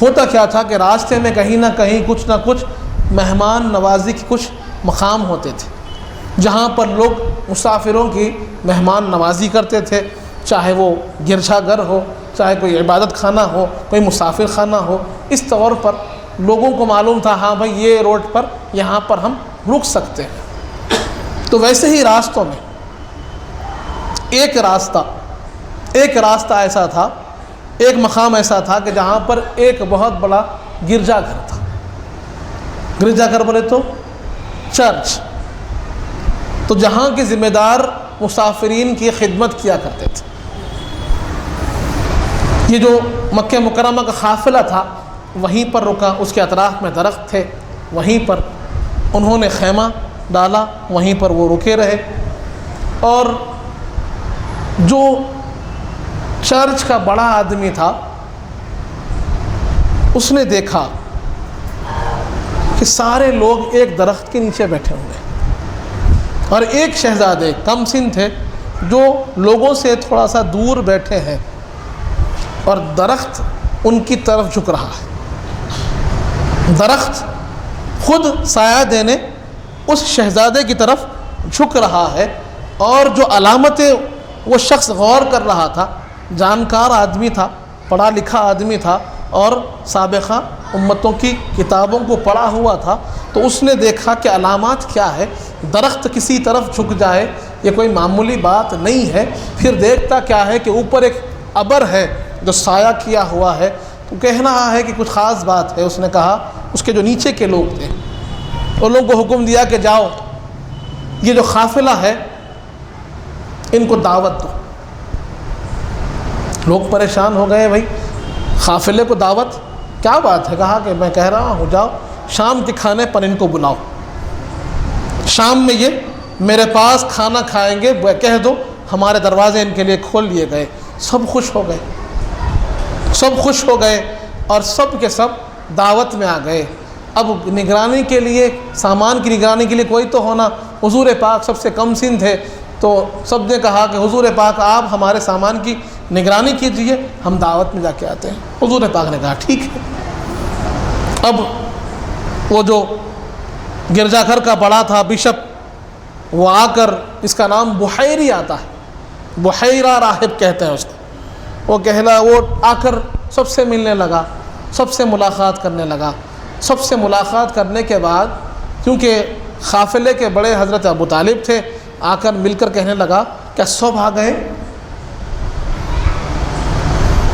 ہوتا کیا تھا کہ راستے میں کہیں نہ کہیں کچھ نہ کچھ مہمان نوازی کے کچھ مقام ہوتے تھے، جہاں پر لوگ مسافروں کی مہمان نوازی کرتے تھے، چاہے وہ گرجا گھر ہو، چاہے کوئی عبادت خانہ ہو، کوئی مسافر خانہ ہو۔ اس طور پر لوگوں کو معلوم تھا ہاں بھائی یہ روڈ پر یہاں پر ہم رک سکتے ہیں۔ تو ویسے ہی راستوں میں ایک راستہ ایسا تھا، ایک مقام ایسا تھا کہ جہاں پر ایک بہت بڑا گرجا گھر تھا۔ گرجا گھر بولے تو چرچ، تو جہاں کے ذمہ دار مسافرین کی خدمت کیا کرتے تھے۔ یہ جو مکہ مکرمہ کا قافلہ تھا وہیں پر رکا، اس کے اطراف میں درخت تھے، وہیں پر انہوں نے خیمہ ڈالا، وہیں پر وہ رکے رہے۔ اور جو چرچ کا بڑا آدمی تھا اس نے دیکھا کہ سارے لوگ ایک درخت کے نیچے بیٹھے ہوئے ہیں، اور ایک شہزادے کم سن تھے جو لوگوں سے تھوڑا سا دور بیٹھے ہیں، اور درخت ان کی طرف جھک رہا ہے۔ درخت خود سایہ دینے اس شہزادے کی طرف جھک رہا ہے، اور جو علامتیں وہ شخص غور کر رہا تھا، جانکار آدمی تھا، پڑھا لکھا آدمی تھا، اور سابقہ امتوں کی کتابوں کو پڑھا ہوا تھا، تو اس نے دیکھا کہ علامات کیا ہے۔ درخت کسی طرف جھک جائے یہ کوئی معمولی بات نہیں ہے۔ پھر دیکھتا کیا ہے کہ اوپر ایک ابر ہے جو سایہ کیا ہوا ہے، تو کہہ رہا ہے کہ کچھ خاص بات ہے۔ اس نے کہا، اس کے جو نیچے کے لوگ تھے ان لوگوں کو حکم دیا کہ جاؤ یہ جو قافلہ ہے ان کو دعوت دو۔ لوگ پریشان ہو گئے، بھائی قافلے کو دعوت کیا بات ہے؟ کہا کہ میں کہہ رہا ہوں جاؤ شام کے کھانے پر ان کو بلاؤ، شام میں یہ میرے پاس کھانا کھائیں گے، کہہ دو ہمارے دروازے ان کے لیے کھول لیے گئے۔ سب خوش ہو گئے، سب خوش ہو گئے اور سب کے سب دعوت میں آ گئے۔ اب نگرانی کے لیے، سامان کی نگرانی کے لیے کوئی تو ہونا، حضور پاک سب سے کم سن تھے، تو سب نے کہا کہ حضور پاک آپ ہمارے سامان کی نگرانی کیجئے، ہم دعوت میں جا کے آتے ہیں۔ حضور پاک نے کہا ٹھیک ہے۔ اب وہ جو گرجا گھر کا بڑا تھا بشپ، وہ آ کر، اس کا نام بحیری آتا ہے، بحیرہ راہب کہتے ہیں اس کو، وہ آ کر سب سے ملنے لگا، سب سے ملاقات کرنے لگا۔ سب سے ملاقات کرنے کے بعد، کیونکہ قافلے کے بڑے حضرت ابو طالب تھے، آ کر مل کر کہنے لگا کیا سب آ گئے؟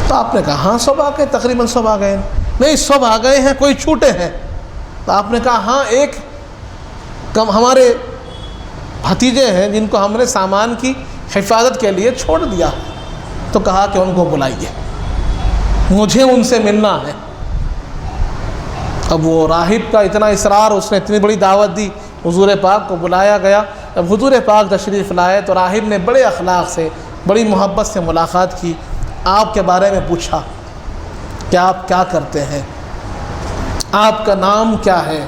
تو آپ نے کہا ہاں سب آ گئے، تقریباً سب آ گئے۔ نہیں سب آ گئے ہیں، کوئی چھوٹے ہیں۔ تو آپ نے کہا ہاں ایک ہمارے بھتیجے ہیں جن کو ہم نے سامان کی حفاظت کے لیے چھوڑ دیا۔ تو کہا کہ ان کو بلائیے، مجھے ان سے ملنا ہے۔ اب وہ راہب کا اتنا اصرار، اس نے اتنی بڑی دعوت دی، حضور پاک کو بلایا گیا۔ جب حضور پاک تشریف لائے تو راہب نے بڑے اخلاق سے، بڑی محبت سے ملاقات کی، آپ کے بارے میں پوچھا کہ آپ کیا کرتے ہیں، آپ کا نام کیا ہے،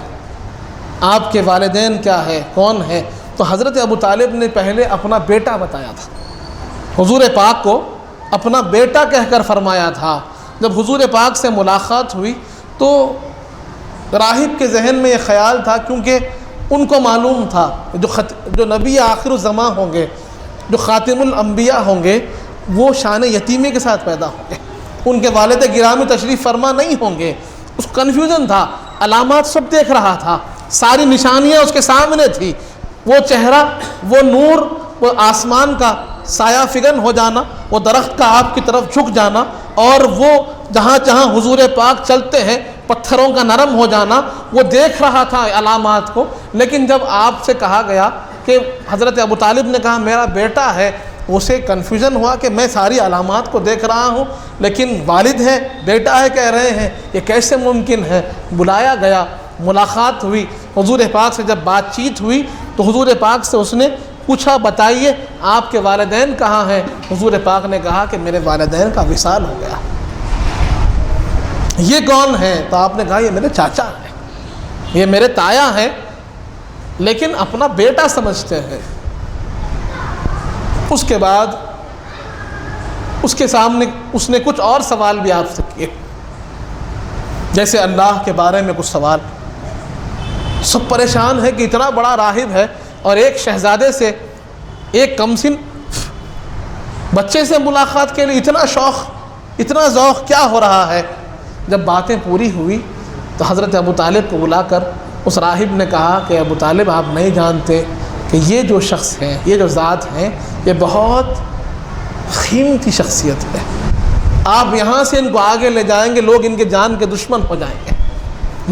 آپ کے والدین کیا ہے، کون ہے؟ تو حضرت ابو طالب نے پہلے اپنا بیٹا بتایا تھا، حضور پاک کو اپنا بیٹا کہہ کر فرمایا تھا۔ جب حضور پاک سے ملاقات ہوئی تو راہب کے ذہن میں یہ خیال تھا، کیونکہ ان کو معلوم تھا جو نبی آخر الزماں ہوں گے، جو خاتم الانبیاء ہوں گے، وہ شان یتیمی کے ساتھ پیدا ہوں گے، ان کے والد گرامی تشریف فرما نہیں ہوں گے۔ اس کو کنفیوژن تھا، علامات سب دیکھ رہا تھا، ساری نشانیاں اس کے سامنے تھی، وہ چہرہ، وہ نور، وہ آسمان کا سایہ فگن ہو جانا، وہ درخت کا آپ کی طرف جھک جانا، اور وہ جہاں جہاں حضور پاک چلتے ہیں پتھروں کا نرم ہو جانا، وہ دیکھ رہا تھا علامات کو۔ لیکن جب آپ سے کہا گیا کہ حضرت ابو طالب نے کہا میرا بیٹا ہے، اسے کنفیوژن ہوا کہ میں ساری علامات کو دیکھ رہا ہوں لیکن والد ہے، بیٹا ہے کہہ رہے ہیں، یہ کیسے ممکن ہے؟ بلایا گیا، ملاقات ہوئی، حضور پاک سے جب بات چیت ہوئی تو حضور پاک سے اس نے پوچھا بتائیے آپ کے والدین کہاں ہیں؟ حضور پاک نے کہا کہ میرے والدین کا وصال ہو گیا۔ یہ کون ہے؟ تو آپ نے کہا یہ میرے چاچا ہیں، یہ میرے تایا ہیں، لیکن اپنا بیٹا سمجھتے ہیں۔ اس کے بعد اس کے سامنے اس نے کچھ اور سوال بھی آپ سے کیے، جیسے اللہ کے بارے میں کچھ سوال۔ سب پریشان ہے کہ اتنا بڑا راہب ہے اور ایک شہزادے سے، ایک کمسن بچے سے ملاقات کے لیے اتنا شوق، اتنا ذوق کیا ہو رہا ہے؟ جب باتیں پوری ہوئی تو حضرت ابو طالب کو بلا کر اس راہب نے کہا کہ ابو طالب آپ نہیں جانتے کہ یہ جو شخص ہیں، یہ جو ذات ہیں، یہ بہت قیمتی شخصیت ہے، آپ یہاں سے ان کو آگے لے جائیں گے لوگ ان کے جان کے دشمن ہو جائیں گے۔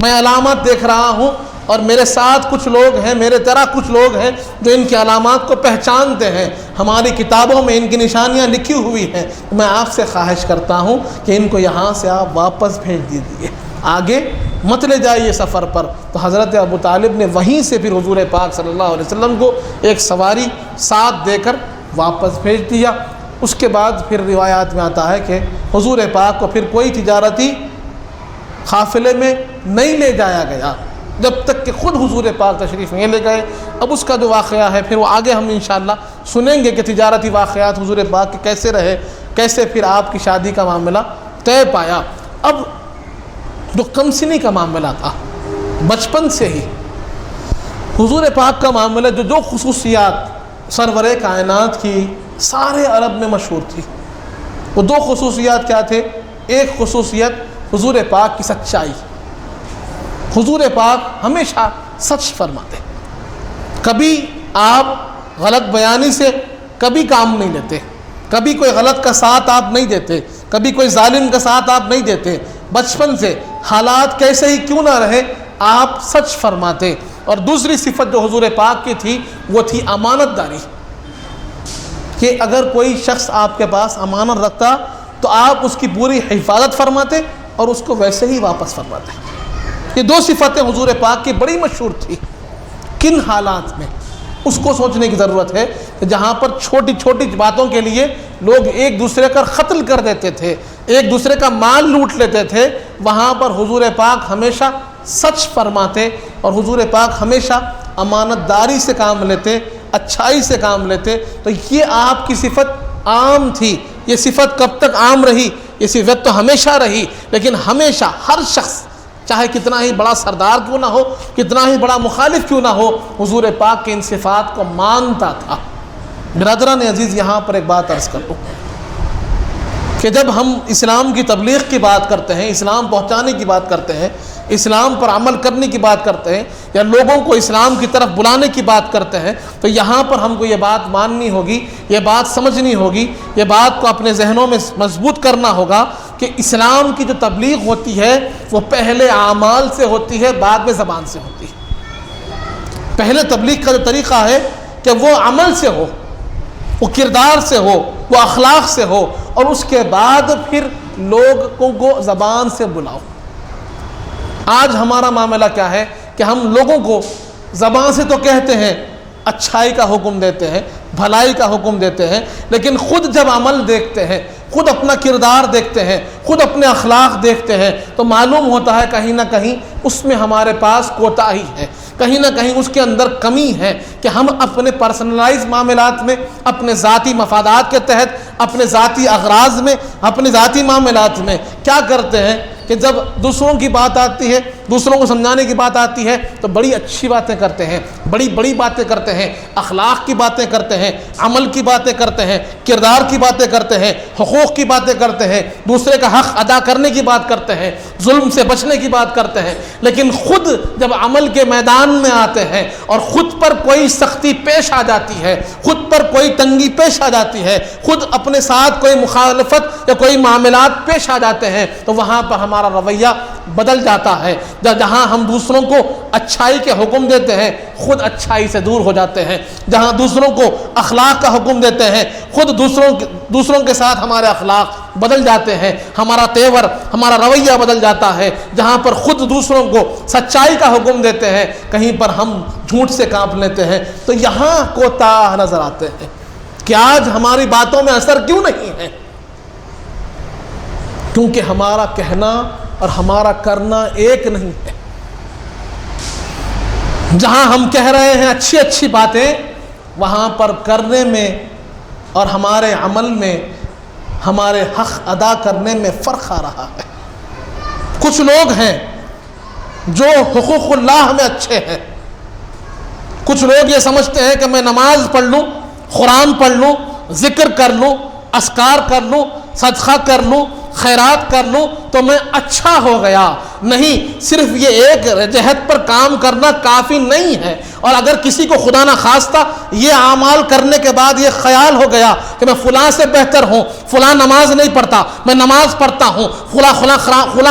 میں علامات دیکھ رہا ہوں اور میرے ساتھ کچھ لوگ ہیں، میرے طرح کچھ لوگ ہیں جو ان کی علامات کو پہچانتے ہیں، ہماری کتابوں میں ان کی نشانیاں لکھی ہوئی ہیں۔ میں آپ سے خواہش کرتا ہوں کہ ان کو یہاں سے آپ واپس بھیج دیجیے، آگے مت لے جائیے سفر پر۔ تو حضرت ابو طالب نے وہیں سے پھر حضور پاک صلی اللہ علیہ وسلم کو ایک سواری ساتھ دے کر واپس بھیج دیا۔ اس کے بعد پھر روایات میں آتا ہے کہ حضور پاک کو پھر کوئی تجارتی قافلے میں نہیں لے جایا گیا جب تک کہ خود حضور پاک تشریف نہیں لے گئے۔ اب اس کا جو واقعہ ہے پھر وہ آگے ہم انشاءاللہ سنیں گے کہ تجارتی واقعات حضور پاک کے کیسے رہے، کیسے پھر آپ کی شادی کا معاملہ طے پایا۔ اب جو کمسنی کا معاملہ تھا، بچپن سے ہی حضور پاک کا معاملہ، جو خصوصیات سرور کائنات کی سارے عرب میں مشہور تھی، وہ دو خصوصیات کیا تھے؟ ایک خصوصیت حضور پاک کی سچائی، حضور پاک ہمیشہ سچ فرماتے، کبھی آپ غلط بیانی سے کبھی کام نہیں لیتے، کبھی کوئی غلط کا ساتھ آپ نہیں دیتے، کبھی کوئی ظالم کا ساتھ آپ نہیں دیتے، بچپن سے حالات کیسے ہی کیوں نہ رہے آپ سچ فرماتے۔ اور دوسری صفت جو حضور پاک کی تھی وہ تھی امانت داری، کہ اگر کوئی شخص آپ کے پاس امانت رکھتا تو آپ اس کی پوری حفاظت فرماتے اور اس کو ویسے ہی واپس فرماتے۔ یہ دو صفتیں حضور پاک کی بڑی مشہور تھی۔ کن حالات میں اس کو سوچنے کی ضرورت ہے کہ جہاں پر چھوٹی چھوٹی باتوں کے لیے لوگ ایک دوسرے کا قتل کر دیتے تھے، ایک دوسرے کا مال لوٹ لیتے تھے، وہاں پر حضور پاک ہمیشہ سچ فرماتے اور حضور پاک ہمیشہ امانت داری سے کام لیتے، اچھائی سے کام لیتے۔ تو یہ آپ کی صفت عام تھی۔ یہ صفت کب تک عام رہی؟ یہ صفت تو ہمیشہ رہی، لیکن ہمیشہ ہر شخص چاہے کتنا ہی بڑا سردار کیوں نہ ہو، کتنا ہی بڑا مخالف کیوں نہ ہو، حضور پاک کے ان صفات کو مانتا تھا۔ برادران عزیز، یہاں پر ایک بات عرض کروں کہ جب ہم اسلام کی تبلیغ کی بات کرتے ہیں، اسلام پہنچانے کی بات کرتے ہیں، اسلام پر عمل کرنے کی بات کرتے ہیں، یا لوگوں کو اسلام کی طرف بلانے کی بات کرتے ہیں، تو یہاں پر ہم کو یہ بات ماننی ہوگی، یہ بات سمجھنی ہوگی، یہ بات کو اپنے ذہنوں میں مضبوط کرنا ہوگا کہ اسلام کی جو تبلیغ ہوتی ہے وہ پہلے اعمال سے ہوتی ہے، بعد میں زبان سے ہوتی ہے۔ پہلے تبلیغ کا جو طریقہ ہے کہ وہ عمل سے ہو، وہ کردار سے ہو، وہ اخلاق سے ہو، اور اس کے بعد پھر لوگوں کو زبان سے بلاؤ۔ آج ہمارا معاملہ کیا ہے کہ ہم لوگوں کو زبان سے تو کہتے ہیں، اچھائی کا حکم دیتے ہیں، بھلائی کا حکم دیتے ہیں، لیکن خود جب عمل دیکھتے ہیں، خود اپنا کردار دیکھتے ہیں، خود اپنے اخلاق دیکھتے ہیں، تو معلوم ہوتا ہے کہیں نہ کہیں اس میں ہمارے پاس کوتاہی ہے، کہیں نہ کہیں اس کے اندر کمی ہے کہ ہم اپنے پرسنلائز معاملات میں، اپنے ذاتی مفادات کے تحت، اپنے ذاتی اغراض میں، اپنے ذاتی معاملات میں کیا کرتے ہیں کہ جب دوسروں کی بات آتی ہے، دوسروں کو سمجھانے کی بات آتی ہے تو بڑی اچھی باتیں کرتے ہیں، بڑی بڑی باتیں کرتے ہیں، اخلاق کی باتیں کرتے ہیں، عمل کی باتیں کرتے ہیں، کردار کی باتیں کرتے ہیں، حقوق کی باتیں کرتے ہیں، دوسرے کا حق ادا کرنے کی بات کرتے ہیں، ظلم سے بچنے کی بات کرتے ہیں، لیکن خود جب عمل کے میدان میں آتے ہیں اور خود پر کوئی سختی پیش آ جاتی ہے، خود پر کوئی تنگی پیش آ جاتی ہے، خود اپنے ساتھ کوئی مخالفت یا کوئی معاملات پیش آ جاتے ہیں، تو وہاں پر ہمارا رویہ بدل جاتا ہے۔ جہاں ہم دوسروں کو اچھائی کے حکم دیتے ہیں، خود اچھائی سے دور ہو جاتے ہیں، جہاں دوسروں کو اخلاق کا حکم دیتے ہیں، خود دوسروں کے ساتھ ہمارے اخلاق بدل جاتے ہیں، ہمارا تیور، ہمارا رویہ بدل جاتا ہے۔ جہاں پر خود دوسروں کو سچائی کا حکم دیتے ہیں، کہیں پر ہم جھوٹ سے کانپ لیتے ہیں۔ تو یہاں کوتاہ نظر آتے ہیں کہ آج ہماری باتوں میں اثر کیوں نہیں ہے؟ کیونکہ ہمارا کہنا اور ہمارا کرنا ایک نہیں ہے۔ جہاں ہم کہہ رہے ہیں اچھی اچھی باتیں، وہاں پر کرنے میں اور ہمارے عمل میں، ہمارے حق ادا کرنے میں فرق آ رہا ہے۔ کچھ لوگ ہیں جو حقوق اللہ میں اچھے ہیں، کچھ لوگ یہ سمجھتے ہیں کہ میں نماز پڑھ لوں، قرآن پڑھ لوں، ذکر کر لوں، اذکار کر لوں، صدقہ کر لوں، خیرات کر لوں تو میں اچھا ہو گیا۔ نہیں، صرف یہ ایک جہت پر کام کرنا کافی نہیں ہے، اور اگر کسی کو خدا نہ خواستہ یہ اعمال کرنے کے بعد یہ خیال ہو گیا کہ میں فلاں سے بہتر ہوں، فلاں نماز نہیں پڑھتا میں نماز پڑھتا ہوں، فلاں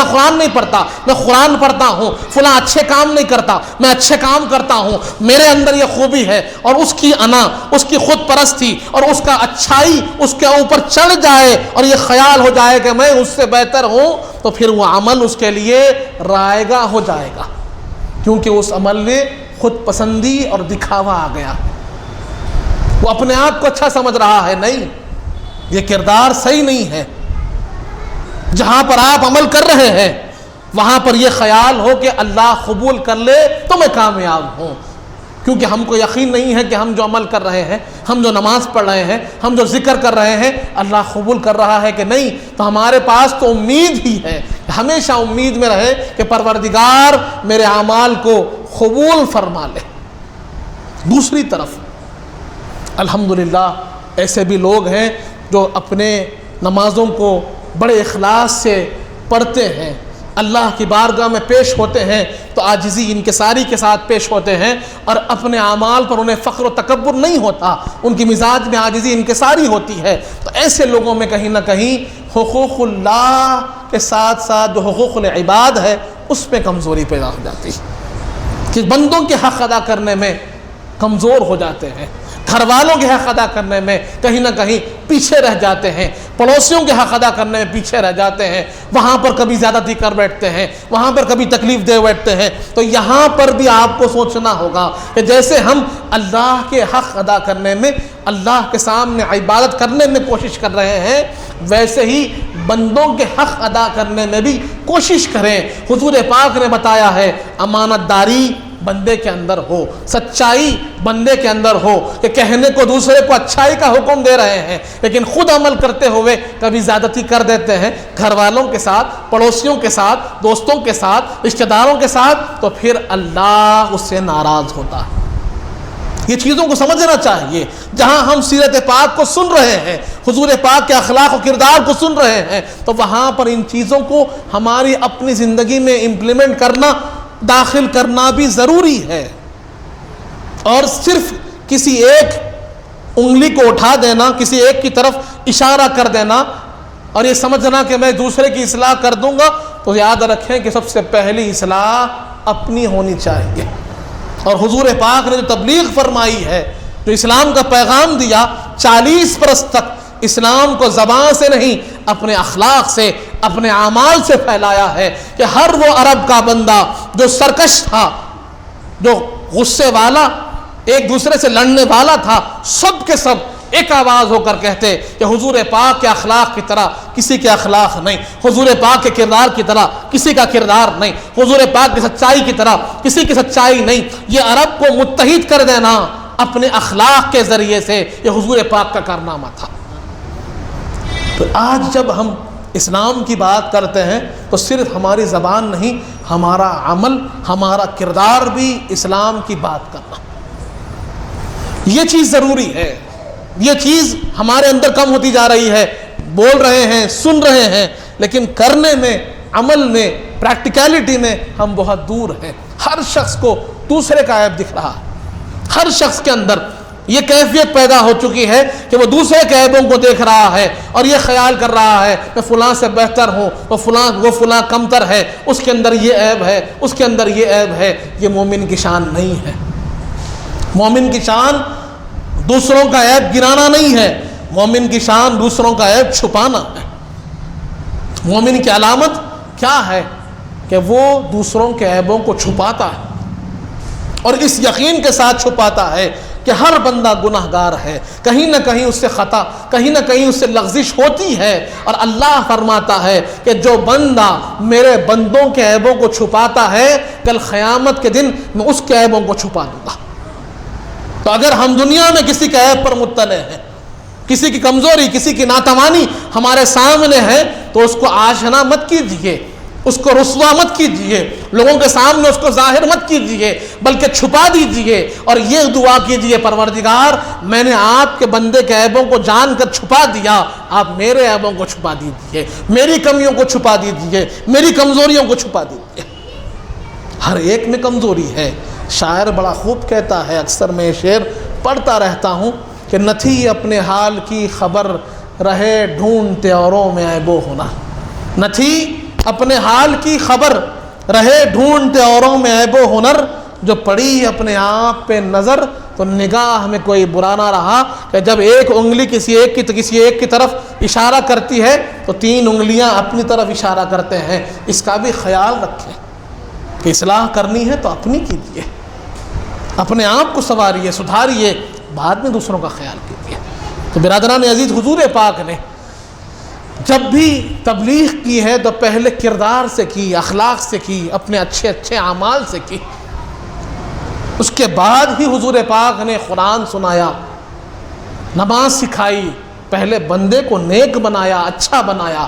قرآن نہیں پڑھتا میں قرآن پڑھتا ہوں، فلاں اچھے کام نہیں کرتا میں اچھے کام کرتا ہوں، میرے اندر یہ خوبی ہے، اور اس کی انا، اس کی خود پرستی اور اس کا اچھائی اس کے اوپر چڑھ جائے اور یہ خیال ہو جائے کہ میں اس سے بہتر ہوں، تو پھر وہ عمل اس کے لیے رائگاں ہو جائے گا، کیونکہ اس عمل میں خود پسندی اور دکھاوا آ گیا۔ وہ اپنے آپ کو اچھا سمجھ رہا ہے، نہیں، یہ کردار صحیح نہیں ہے۔ جہاں پر آپ عمل کر رہے ہیں وہاں پر یہ خیال ہو کہ اللہ قبول کر لے تو میں کامیاب ہوں، کیونکہ ہم کو یقین نہیں ہے کہ ہم جو عمل کر رہے ہیں، ہم جو نماز پڑھ رہے ہیں، ہم جو ذکر کر رہے ہیں، اللہ قبول کر رہا ہے کہ نہیں۔ تو ہمارے پاس تو امید ہی ہے، ہمیشہ امید میں رہے کہ پروردگار میرے اعمال کو قبول فرما لے۔ دوسری طرف الحمدللہ ایسے بھی لوگ ہیں جو اپنے نمازوں کو بڑے اخلاص سے پڑھتے ہیں، اللہ کی بارگاہ میں پیش ہوتے ہیں تو عاجزی انکساری کے ساتھ پیش ہوتے ہیں، اور اپنے اعمال پر انہیں فخر و تکبر نہیں ہوتا، ان کی مزاج میں عاجزی انکساری ہوتی ہے۔ تو ایسے لوگوں میں کہیں نہ کہیں حقوق اللہ کے ساتھ ساتھ جو حقوق العباد ہے اس میں کمزوری پیدا ہو جاتی ہے، کہ بندوں کے حق ادا کرنے میں کمزور ہو جاتے ہیں، گھر والوں کے حق ادا کرنے میں کہیں نہ کہیں پیچھے رہ جاتے ہیں، پڑوسیوں کے حق ادا کرنے میں پیچھے رہ جاتے ہیں، وہاں پر کبھی زیادتی کر بیٹھتے ہیں، وہاں پر کبھی تکلیف دے بیٹھتے ہیں۔ تو یہاں پر بھی آپ کو سوچنا ہوگا کہ جیسے ہم اللہ کے حق ادا کرنے میں، اللہ کے سامنے عبادت کرنے میں کوشش کر رہے ہیں، ویسے ہی بندوں کے حق ادا کرنے میں بھی کوشش کریں۔ حضور پاک نے بتایا ہے امانت داری بندے کے اندر ہو، سچائی بندے کے اندر ہو، کہ کہنے کو دوسرے کو اچھائی کا حکم دے رہے ہیں لیکن خود عمل کرتے ہوئے کبھی زیادتی کر دیتے ہیں گھر والوں کے ساتھ، پڑوسیوں کے ساتھ، دوستوں کے ساتھ، رشتہ داروں کے ساتھ، تو پھر اللہ اس سے ناراض ہوتا ہے۔ یہ چیزوں کو سمجھنا چاہیے۔ جہاں ہم سیرت پاک کو سن رہے ہیں، حضور پاک کے اخلاق و کردار کو سن رہے ہیں، تو وہاں پر ان چیزوں کو ہماری اپنی زندگی میں امپلیمنٹ کرنا، داخل کرنا بھی ضروری ہے۔ اور صرف کسی ایک انگلی کو اٹھا دینا، کسی ایک کی طرف اشارہ کر دینا اور یہ سمجھنا کہ میں دوسرے کی اصلاح کر دوں گا، تو یاد رکھیں کہ سب سے پہلی اصلاح اپنی ہونی چاہیے۔ اور حضور پاک نے جو تبلیغ فرمائی ہے، جو اسلام کا پیغام دیا، 40 برس تک اسلام کو زبان سے نہیں اپنے اخلاق سے، اپنے اعمال سے پھیلایا ہے، کہ ہر وہ عرب کا بندہ جو سرکش تھا، جو غصے والا، ایک دوسرے سے لڑنے والا تھا، سب کے سب ایک آواز ہو کر کہتے کہ حضور پاک کے اخلاق کی طرح کسی کے اخلاق نہیں، حضور پاک کے کردار کی طرح کسی کا کردار نہیں، حضور پاک کی سچائی کی طرح کسی کی سچائی نہیں۔ یہ عرب کو متحد کر دینا اپنے اخلاق کے ذریعے سے، یہ حضور پاک کا کارنامہ تھا۔ تو آج جب ہم اسلام کی بات کرتے ہیں تو صرف ہماری زبان نہیں، ہمارا عمل، ہمارا کردار بھی اسلام کی بات کرنا، یہ چیز ضروری ہے۔ یہ چیز ہمارے اندر کم ہوتی جا رہی ہے، بول رہے ہیں، سن رہے ہیں، لیکن کرنے میں، عمل میں، پریکٹیکلٹی میں ہم بہت دور ہیں۔ ہر شخص کو دوسرے کا عیب دکھ رہا ہے، ہر شخص کے اندر یہ کیفیت پیدا ہو چکی ہے کہ وہ دوسرے کے عیبوں کو دیکھ رہا ہے اور یہ خیال کر رہا ہے میں فلاں سے بہتر ہوں، وہ فلاں کمتر ہے، اس کے اندر یہ عیب ہے، اس کے اندر یہ عیب ہے۔ یہ مومن کی شان نہیں ہے۔ مومن کی شان دوسروں کا عیب گرانا نہیں ہے، مومن کی شان دوسروں کا عیب چھپانا ہے۔ مومن کی علامت کیا ہے؟ کہ وہ دوسروں کے عیبوں کو چھپاتا ہے، اور اس یقین کے ساتھ چھپاتا ہے کہ ہر بندہ گناہگار ہے، کہیں نہ کہیں اس سے خطا، کہیں نہ کہیں اس سے لغزش ہوتی ہے، اور اللہ فرماتا ہے کہ جو بندہ میرے بندوں کے عیبوں کو چھپاتا ہے، کل قیامت کے دن میں اس کے عیبوں کو چھپا دوں گا۔ تو اگر ہم دنیا میں کسی کے عیب پر مطلع ہیں، کسی کی کمزوری، کسی کی ناتوانی ہمارے سامنے ہے، تو اس کو آشنا مت کیجیے، اس کو رسوا مت کیجیے، لوگوں کے سامنے اس کو ظاہر مت کیجیے، بلکہ چھپا دیجیے اور یہ دعا کیجیے پروردگار میں نے آپ کے بندے کے عیبوں کو جان کر چھپا دیا، آپ میرے عیبوں کو چھپا دیجیے، میری کمیوں کو چھپا دیجیے، میری کمزوریوں کو چھپا دیجیے۔ ہر ایک میں کمزوری ہے۔ شاعر بڑا خوب کہتا ہے، اکثر میں یہ شعر پڑھتا رہتا ہوں کہ نہ تھی اپنے حال کی خبر، رہے ڈھونڈتے اوروں میں عیب و ہونا۔ نہ تھی اپنے حال کی خبر، رہے ڈھونڈتے اوروں میں عیب و ہنر، جو پڑی اپنے آپ پہ نظر تو نگاہ میں کوئی برا نہ رہا۔ کہ جب ایک انگلی کسی ایک کی طرف اشارہ کرتی ہے تو 3 انگلیاں اپنی طرف اشارہ کرتے ہیں۔ اس کا بھی خیال رکھیں کہ اصلاح کرنی ہے تو اپنی کیجیے، اپنے آپ کو سنواریے، سدھاریے، بعد میں دوسروں کا خیال کیجیے۔ تو برادران عزیز، حضور پاک نے جب بھی تبلیغ کی ہے تو پہلے کردار سے کی، اخلاق سے کی، اپنے اچھے اعمال سے کی۔ اس کے بعد ہی حضور پاک نے قرآن سنایا، نماز سکھائی، پہلے بندے کو نیک بنایا، اچھا بنایا،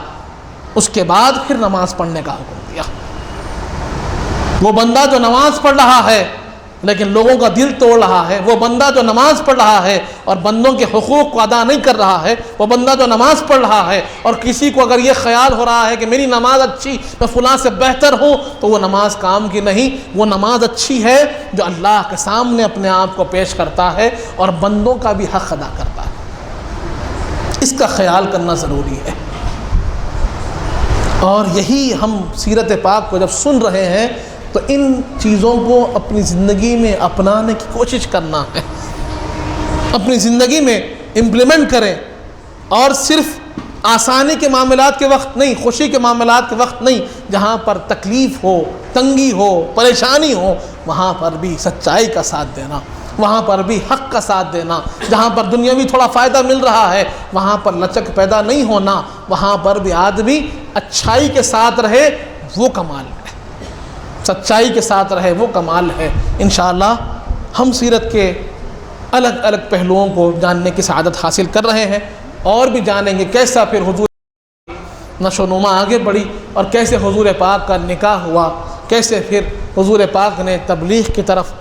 اس کے بعد پھر نماز پڑھنے کا حکم دیا۔ وہ بندہ جو نماز پڑھ رہا ہے لیکن لوگوں کا دل توڑ رہا ہے وہ بندہ جو نماز پڑھ رہا ہے اور بندوں کے حقوق کو ادا نہیں کر رہا ہے، وہ بندہ جو نماز پڑھ رہا ہے اور کسی کو اگر یہ خیال ہو رہا ہے کہ میری نماز اچھی، میں فلاں سے بہتر ہوں، تو وہ نماز کام کی نہیں۔ وہ نماز اچھی ہے جو اللہ کے سامنے اپنے آپ کو پیش کرتا ہے اور بندوں کا بھی حق ادا کرتا ہے۔ اس کا خیال کرنا ضروری ہے، اور یہی ہم سیرت پاک کو جب سن رہے ہیں تو ان چیزوں کو اپنی زندگی میں اپنانے کی کوشش کرنا ہے، اپنی زندگی میں امپلیمنٹ کریں، اور صرف آسانی کے معاملات کے وقت نہیں، خوشی کے معاملات کے وقت نہیں، جہاں پر تکلیف ہو، تنگی ہو، پریشانی ہو، وہاں پر بھی سچائی کا ساتھ دینا، وہاں پر بھی حق کا ساتھ دینا۔ جہاں پر دنیاوی تھوڑا فائدہ مل رہا ہے وہاں پر لچک پیدا نہیں ہونا، وہاں پر بھی آدمی اچھائی کے ساتھ رہے، وہ کمال ہے، سچائی کے ساتھ رہے، وہ کمال ہے۔ انشاءاللہ ہم سیرت کے الگ الگ پہلوؤں کو جاننے کی سعادت حاصل کر رہے ہیں، اور بھی جانیں گے کیسا پھر حضور نشو و نما آگے بڑھی، اور کیسے حضور پاک کا نکاح ہوا، کیسے پھر حضور پاک نے تبلیغ کی طرف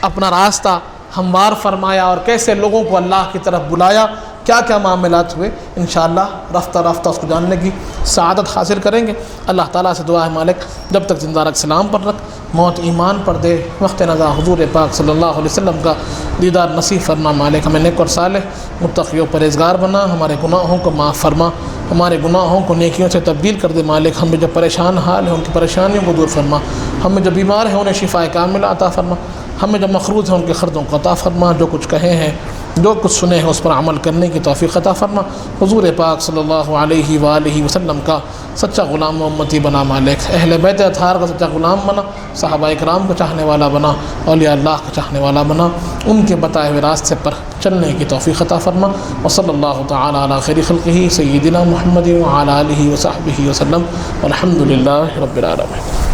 اپنا راستہ ہموار فرمایا، اور کیسے لوگوں کو اللہ کی طرف بلایا، کیا کیا معاملات ہوئے۔ انشاءاللہ رفتہ رفتہ اس کو جاننے کی سعادت حاصل کریں گے۔ اللہ تعالیٰ سے دعا ہے مالک جب تک زندہ رکھ، سلام پر رکھ، موت ایمان پر دے، وقت نظر حضور پاک صلی اللہ علیہ وسلم کا دیدار نصیب فرما مالک، ہمیں نیک اور صالح متقی و پرہیزگار بنا، ہمارے گناہوں کو معاف فرما، ہمارے گناہوں کو نیکیوں سے تبدیل کر دے مالک، ہمیں جو پریشان حال ہیں ان کی پریشانیوں کو دور فرما، ہمیں جو بیمار ہیں انہیں شفاء کاملہ عطا فرما، ہمیں جو مخروض ہیں ان کے قرضوں کو عطا فرما، جو کچھ کہے ہیں، جو کچھ سنے ہیں اس پر عمل کرنے کی توفیق عطا فرما، حضور پاک صلی اللہ علیہ وآلہ وسلم کا سچا غلام و امتی بنا مالک، اہل بیت اطہار کا سچا غلام بنا، صحابہ اکرام کا چاہنے والا بنا، اولیاء اللہ کا چاہنے والا بنا، ان کے بتائے ہوئے راستے پر چلنے کی توفیق عطا فرما، وصلی اللہ تعالی علی خیر خلقہ سیدنا محمد وعلی آلہ وصحبہ وسلم، والحمد للہ رب العالمین۔